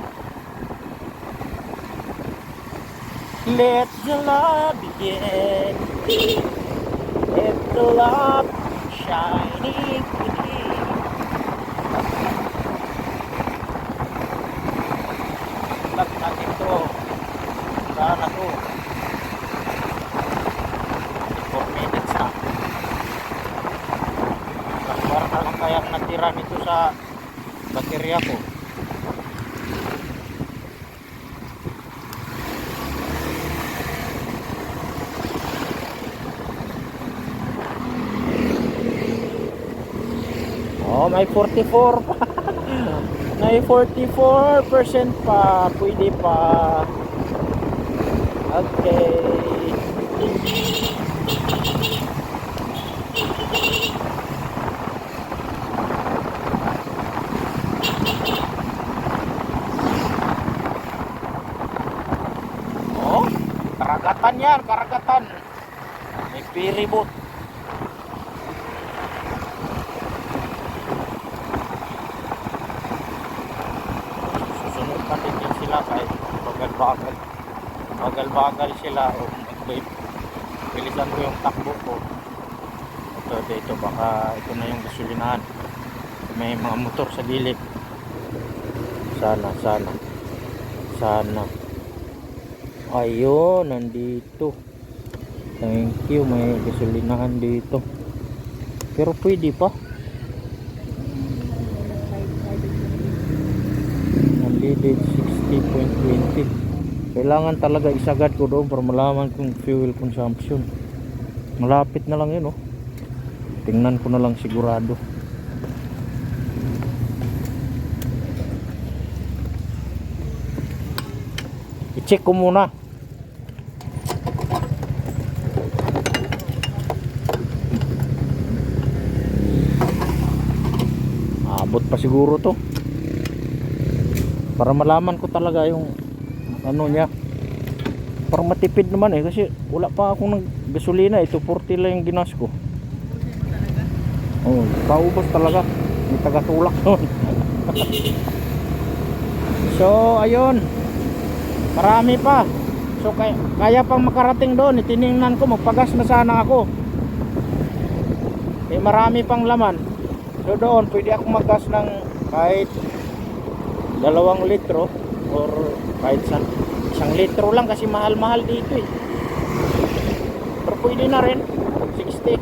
Let the love begin. Let the love shining within. Lag natin to. Saan na to? 4 minutes na. Kaswar na lang kaya natira nito sa baterya ko. Oh, may 44 pa. May 44% pa. Pwede pa. Okay. Oh, karagatan yan, karagatan. May piribot. Susunod pa din sila kahit bagal-bagal sila o bilisan ko yung takbo ko. Ito dito baka ito na yung gasolinahan. May mga motor sa gilid. Sana ayun, nandito. Thank you, may gasolinahan dito. Pero pwede pa. Unleaded 60.20. Kailangan talaga isagad ko doon para malaman kung fuel consumption. Malapit na lang yun, oh. Tingnan ko na lang sigurado. I-check ko muna. Abot pa siguro to. Para malaman ko talaga yung ano niya. Para matipid naman eh. Kasi wala pa akong gasolina. Ito 40 lang yung ginas ko. Oh, paubos talaga. May tagatulak nun. So ayun, marami pa. So kaya pang makarating doon. Itiningnan ko, magpagas na sana ako. Eh marami pang laman. So doon pwede ako maggas ng kahit 2 litro or kahit 1 litro lang kasi mahal-mahal dito eh. Pero pwede na rin 60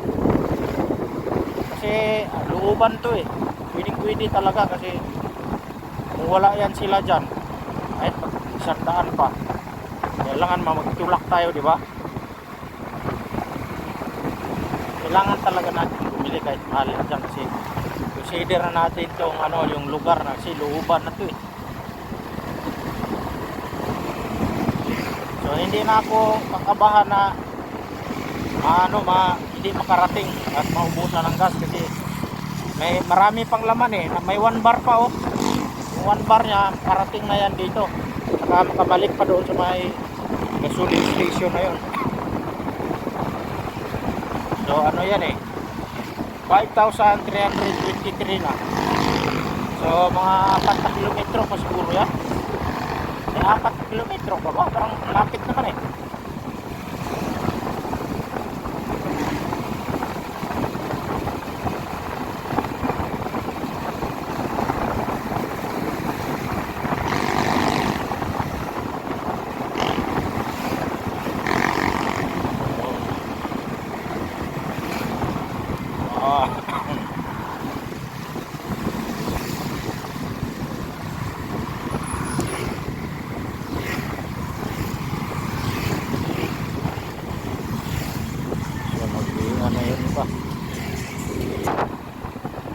kasi looban to eh. Pwede talaga kasi kung wala yan sila dyan kahit 100 pa kailangan magtulak tayo, di ba? Kailangan talaga natin bumili kahit mahal na dyan kasi consider na natin itong yung lugar na kasi looban na to eh. So hindi na ako kakabahan na hindi makarating at maubusan ng gas kasi may marami pang laman eh. May 1 bar pa oh. Yung 1 bar niya karating na yan dito. Saka makabalik pa doon sa may gasoline station na yun. So yan eh, 5,323 na. So mga 4 na kilometro pa siguro yan. 4 na kilometro pa ba? Parang lapit naman eh.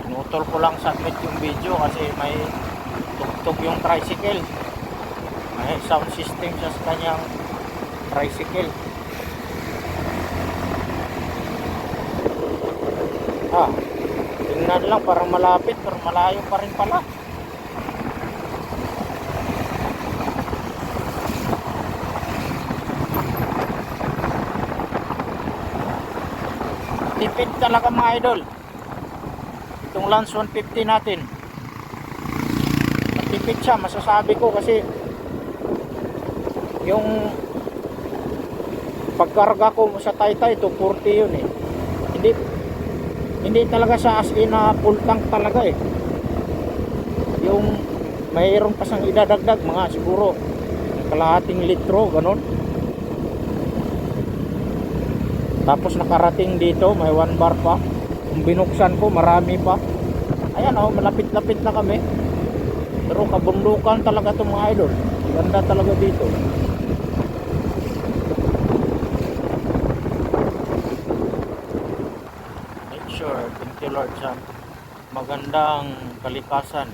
Pinutol ko lang saglit yung video kasi may tugtog yung tricycle. May sound system sa kanyang tricycle. Ah, tingnan lang, parang malapit pero malayo pa rin pala. Tipid talaga mga idol. Itong Lance 150 natin. Matipid siya, masasabi ko kasi yung pagkarga ko sa Taytay 240 yun eh. Hindi talaga siya as in na full tank talaga eh. Yung mayroon pa siyang idadagdag mga siguro kalahating litro ganon. Tapos nakarating dito may 1 bar pa. Kung binuksan ko marami pa. Ayan oh, malapit-lapit na kami. Pero kabundukan talaga itong mga idol. Ganda talaga dito. Sure, thank you Lord sa magandang kalikasan.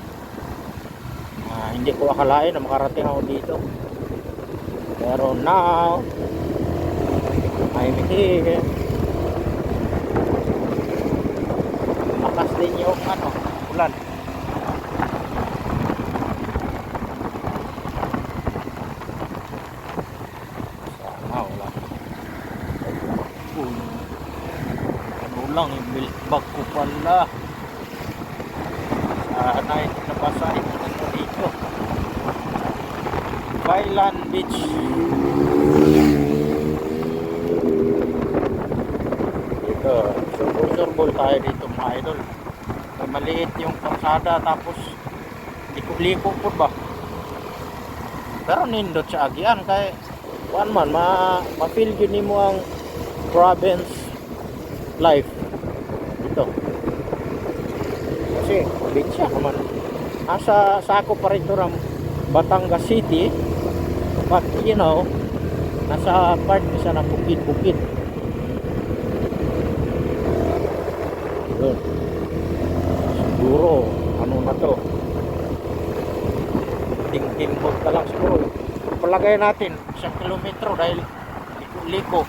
Hindi ko akalain na makarating ako dito. Pero now I'm here. Lakas din yung ulan. Sana wala. Lang yung milk bag ko pala. Sana hindi nabasa ito dito. Bailan Beach. Dito, surbol tayo dito mga idol. Maliit yung kalsada tapos liko-liko po ba. Pero nindot sa agyan kay one man ma-feel yun mo ang province life dito kasi beach siya naman nasa sako pa rin ito ng Batangas City but you know nasa part isa ng bukid-bukid yun siguro ano na to ting-tingbot ka lang siguro palagay natin 1 kilometro dahil liko-liko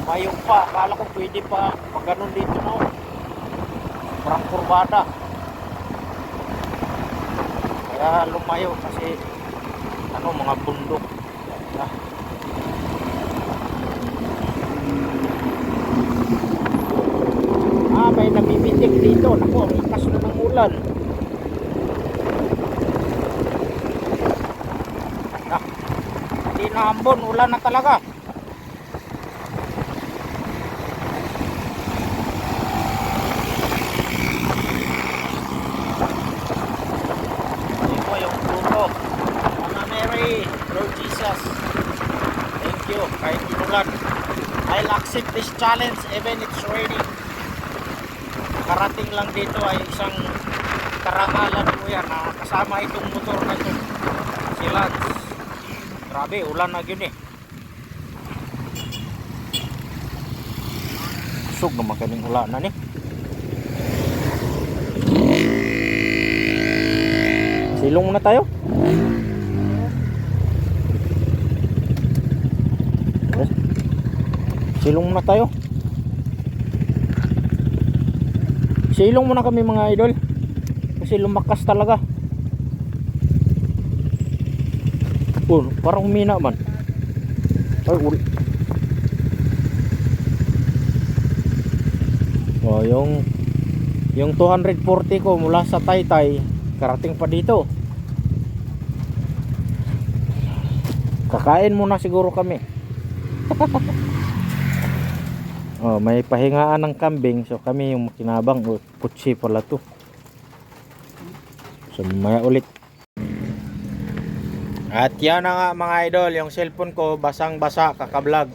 lumayo pa, akala ko pwede pa pag ganun dito no parang kurbada kaya lumayo kasi mga bundok may nabibitik dito naku, ang lakas na ng ulan hindi na ambon, ulan na talaga. Lord Jesus, thank you. Kahit inulan, I'll accept this challenge even it's raining. Karating lang dito ay isang karangalan ko yan na kasama itong motor na ito si Lance. Grabe, ulan na yun eh. Sug naman kaming ulanan eh. Silong muna tayo. Silong muna tayo. Silong muna kami mga idol. Kasi lumakas talaga. Parang humina man. Yung 240 ko mula sa Taytay karating pa dito. Kakain muna siguro kami. May pahingaan ng kambing so kami yung makinabang putsi pala to. So maya ulit. At yan na nga mga idol, yung cellphone ko basang basa kakablog.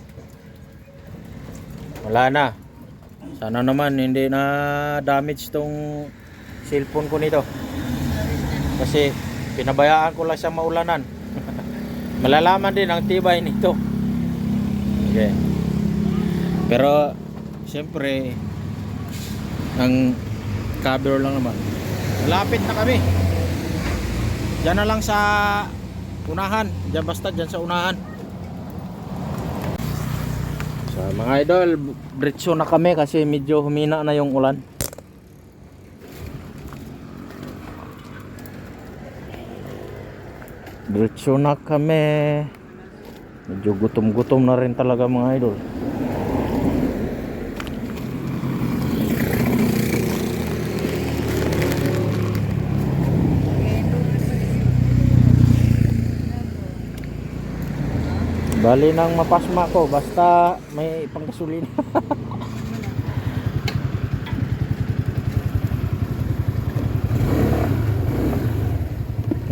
Wala na. Sana naman hindi na damage tong cellphone ko nito. Kasi pinabayaan ko lang siyang maulanan. Malalaman din ang tibay nito. Okay. Pero siyempre ang cover lang naman. Malapit na kami. Diyan na lang sa unahan. Diyan basta diyan sa unahan. So Mga idol, diretso na kami kasi medyo humina na yung ulan. Diretso na kami. Medyo gutom-gutom na rin talaga mga idol. Bali nang mapasma ko basta may panggasolina.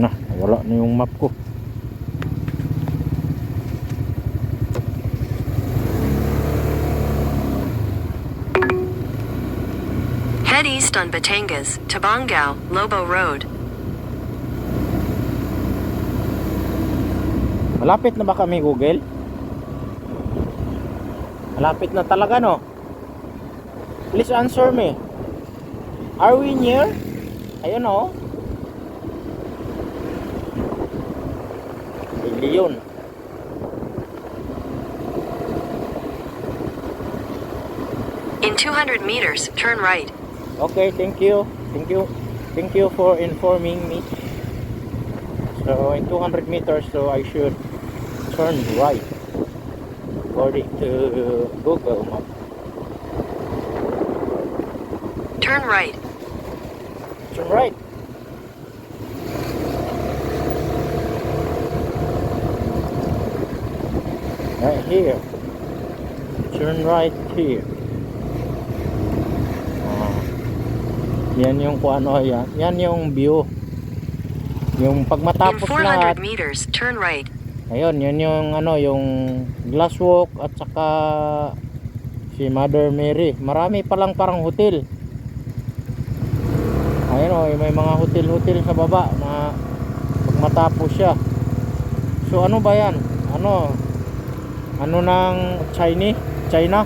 Nah, wala na yung map ko. Head east on Batangas, Tabangao, Lobo Road. Malapit na ba kami, Google? Malapit na talaga, no? Please answer me. Are we near? Ayun, oh. Leon. In 200 meters, turn right. Okay, thank you. Thank you. Thank you for informing me. So, in 200 meters, so I should turn right according to Google Map. Turn right. Turn right. Right here. Turn right here. Yan yung kung ano yan. Yan yung view. Yung pag In matapos 400 lahat. meters, turn right. Ayun, yun yung ano, yung glass walk at saka si Mother Mary. Marami palang parang hotel. Ayun oh, may mga hotel-hotel sa baba na pag matapos siya. So ano ba yan? Ano ng China?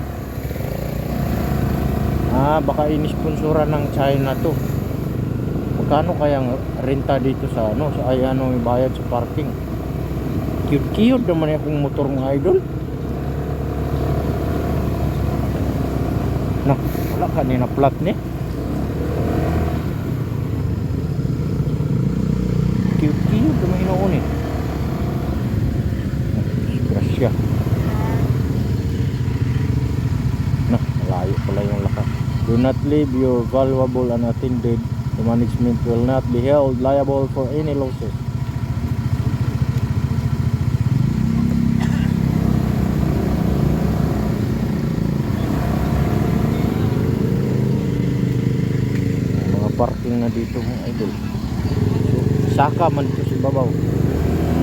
Baka inisponsoran ng China to. Magkano kayang renta dito sa ano, sa may bayad sa parking? Cute naman yung motor mga idol. Nah, wala kanina plat ni. Cute naman yung ni. Grasya. Nah, malayo pala yung lakas. Do not leave your valuable unattended. The management will not be held liable for any losses. Mga parking na dito mga idol. So, saka man dito sa babaw.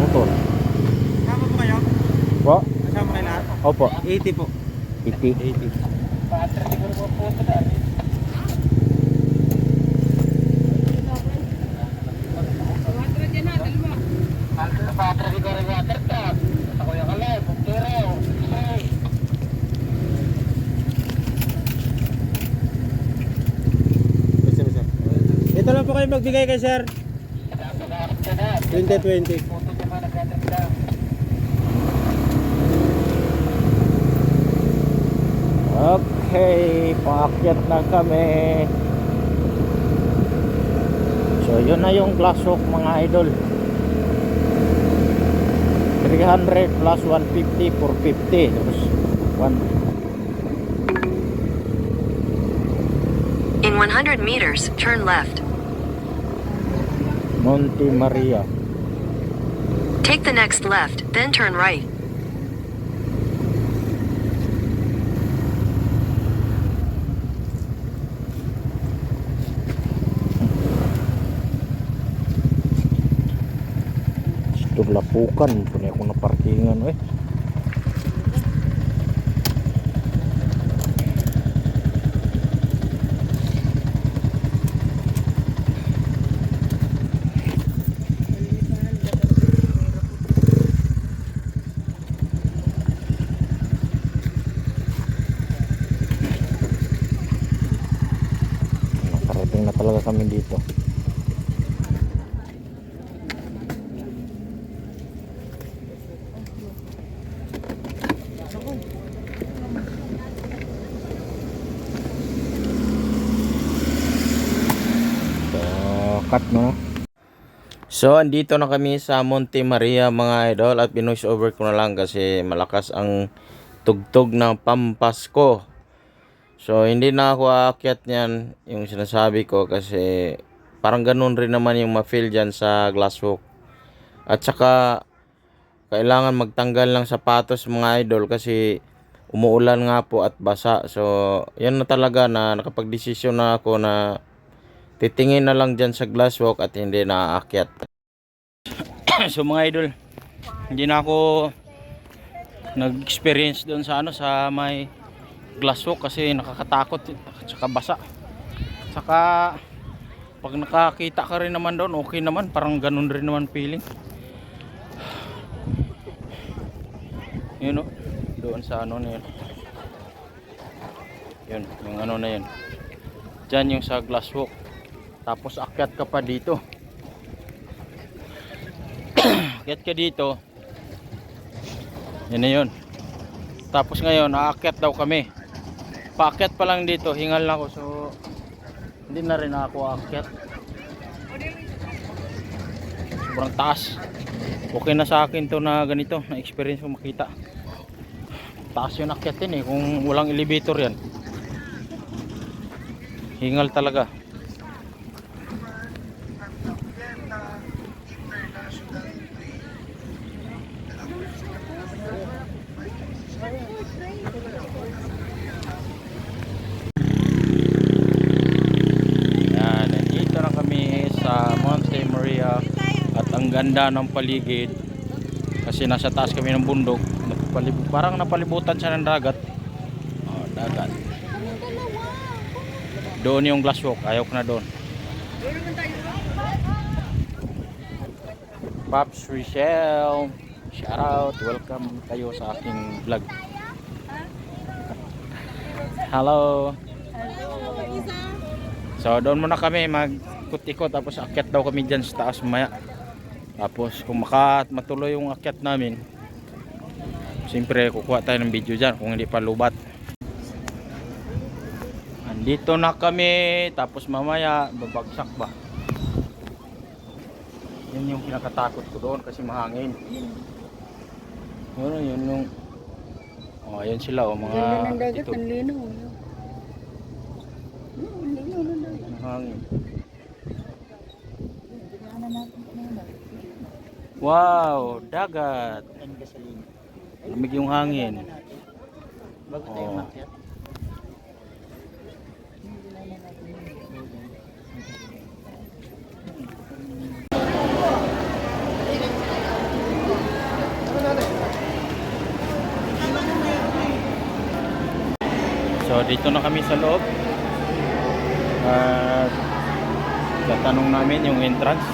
Motor. Kasama po kayo? Po? Kasama kayo lahat? Opo. 80 po. 80. Ito lang po kayo magbigay kay sir. 2020. Okay, paakyat na kami. So yun na yung glass walk mga idol. 300 plus 150 for 50. Tapos 1 In 100 meters, turn left. Monte Maria. Take the next left, then turn right. Tuglapukan punya ako na parkingan eh. Nakarating na talaga kami dito. cut mo na. So, andito na kami sa Monte Maria mga idol at binoise over ko na lang kasi malakas ang tugtog ng Pampasko. So, hindi na ako aakyat niyan yung sinasabi ko kasi parang ganun rin naman yung ma-feel dyan sa glasswalk. At saka, kailangan magtanggal ng sapatos mga idol kasi umuulan nga po at basa. So, yan na talaga na nakapag-desisyon na ako na titingin na lang dyan sa glasswalk at hindi na aakyat. So mga idol, hindi na ako nag-experience doon sa sa may glasswalk kasi nakakatakot at saka basa. Saka pag nakakita ka rin naman doon, okay naman, parang ganun rin naman feeling. Yun o, doon sa na yun. Yun, yung na yun. Diyan yung sa glasswalk. Tapos akyat ka pa dito. Akyat ka dito. Yan na yun. Tapos ngayon, aakyat daw kami. Paakyat pa lang dito, hingal na ako. So, hindi na rin ako aakyat. Sobrang taas. Okay na sa akin to na ganito, na experience ko makita. Taas yung akyatin kung walang elevator yan. Hingal talaga. Yan, nandito na kami sa Monte Maria at ang ganda ng paligid kasi nasa taas kami ng bundok. Parang napalibutan siya ng dagat. Oh, dagat. Doon yung glasswalk, ayaw ko na doon. Pops Richelle, shout out, welcome kayo sa aking vlog. Hello. So doon muna kami mag-ikot-ikot tapos akyat daw kami dyan sa taas maya. Tapos kung matuloy yung akyat namin, siyempre kukuha tayo ng video dyan kung hindi pa lubat. Andito na kami, tapos mamaya babagsak ba. Yun yung pinakatakot ko doon kasi mahangin. Yun yung ayan sila mga dito. Hangin. Wow, dagat. Lamig yung hangin. Oh. So dito na kami sa loob. At tatanong namin yung entrance.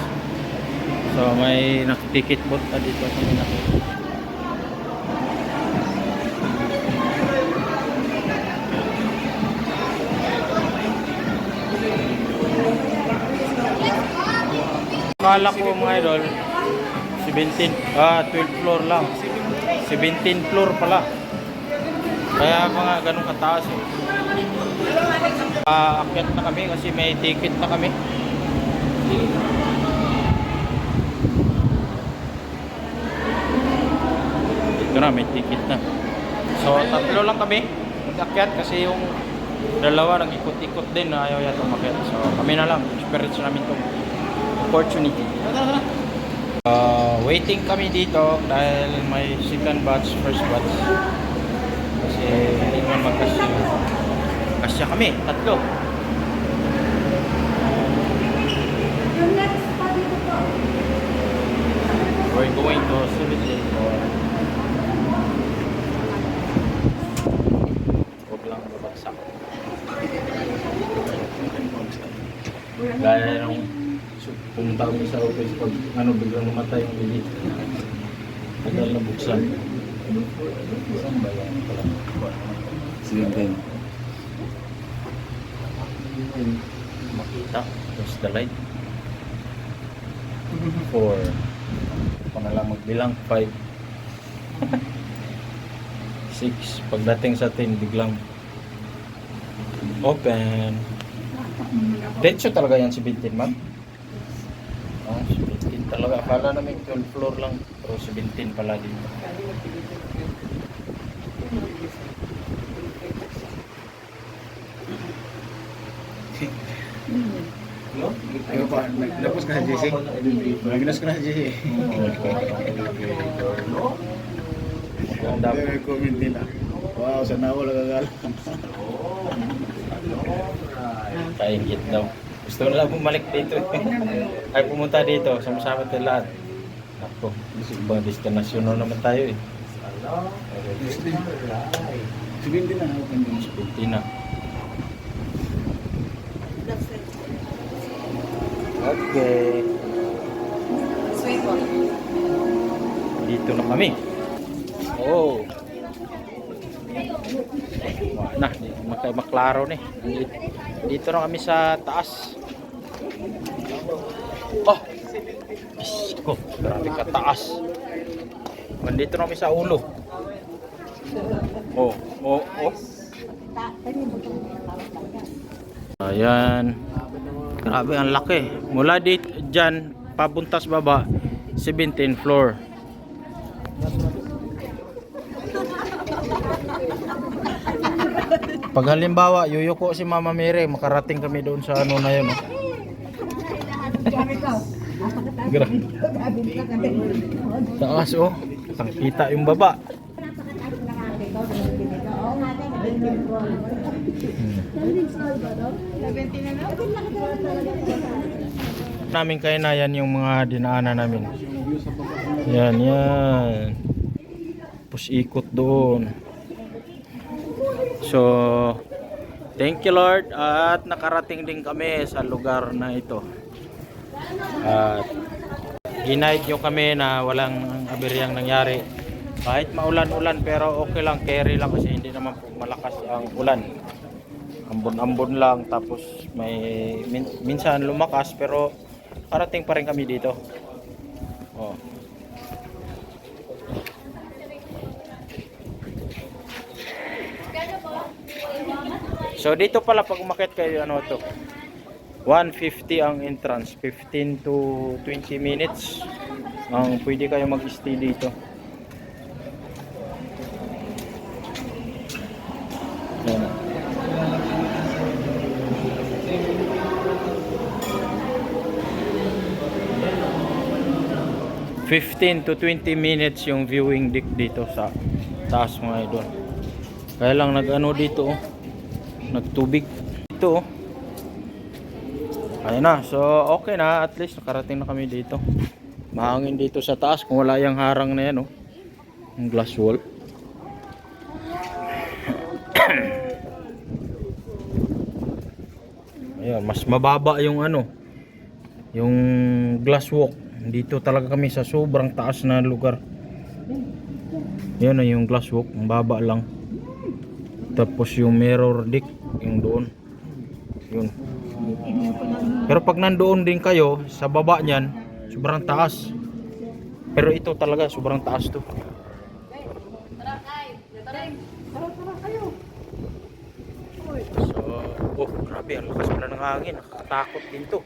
So may nakiticket booth dito kami nakita. Akala ko mga idol 12 floor lang. 17 floor pala. Kaya mga ganun kataas akyat na kami kasi may ticket na kami. Ito na, may ticket na. So tatlo lang kami mag-akyat kasi yung dalawa nag-ikot-ikot din na ayaw yata umakyat. So kami na lang, experience namin itong opportunity. Waiting kami dito dahil may second batch, first batch. Kasi hindi naman magkasya. Kasya kami, tatlo. We're going to Subic or huwag lang babagsak. Gaya nung pumunta kami sa office pag biglang namatay yung bilit. Tagal na buksan. Saan ba yan? Sige. Makita. There's the light. 4. Ako na lang magbilang. 5. 6. Pagdating sa 10, biglang open. Diretso talaga yan si 17, ma'am? talaga. Akala namin 12 floor lang. Pero 17 pala dito. Ayaw pa, nagpos ka na JC? Nagnas ka na JC? Ganda. Comment nila. Wow, sana wala kagala. Kaingit daw. Gusto nila bumalik dito. Ay pumunta dito. Sama-sama tayo lahat. Ako, ibang destinasyon na naman tayo eh. Sige din na. Hindi na. Okay. Dito na kami. Oh. Na, makay maklaro ni. Dito na kami sa taas. Oh. Isko, grabe ka taas. Nandito na kami sa ulo. Oh, oh, oh. Ayan. Grabe ang laki. Mula dito dyan pabuntas baba 17th floor. Pag halimbawa yuyuko si Mama Mary, makarating kami doon sa ano na yun. Grabe. Taas oh. Kita yung baba. Namin kainayan yung mga dinaanan namin. Yan, yan. Tapos ikot doon. So, thank you Lord at nakarating din kami sa lugar na ito. At ginaid nyo kami na walang aberyang nangyari. Kahit maulan-ulan pero okay lang, carry lang kasi hindi naman po malakas ang ulan. Ambon-ambon lang, tapos may minsan lumakas pero parating pa rin kami dito. Oh. So dito pala pag umakyat kayo ano to, 150 ang entrance, 15 to 20 minutes ang pwede kayo mag-stay dito. Ayan. 15 to 20 minutes yung viewing deck dito sa taas mga idol. Kaya lang nag-ano dito oh, nagtubig dito oh. Ayun na, so okay na, at least nakarating na kami dito. Mahangin dito sa taas kung wala yung harang na yan oh, yung glass wall. Ayun, mas mababa yung ano, yung glass walk. Dito talaga kami sa sobrang taas na lugar. Yan na yung glass walk, ang baba lang. Tapos yung mirror deck, yung doon. Yun. Pero pag nandoon din kayo, sa baba niyan, sobrang taas. Pero ito talaga, sobrang taas to. So, oh, grabe, ang lakas pala ng hangin. Nakakatakot din to.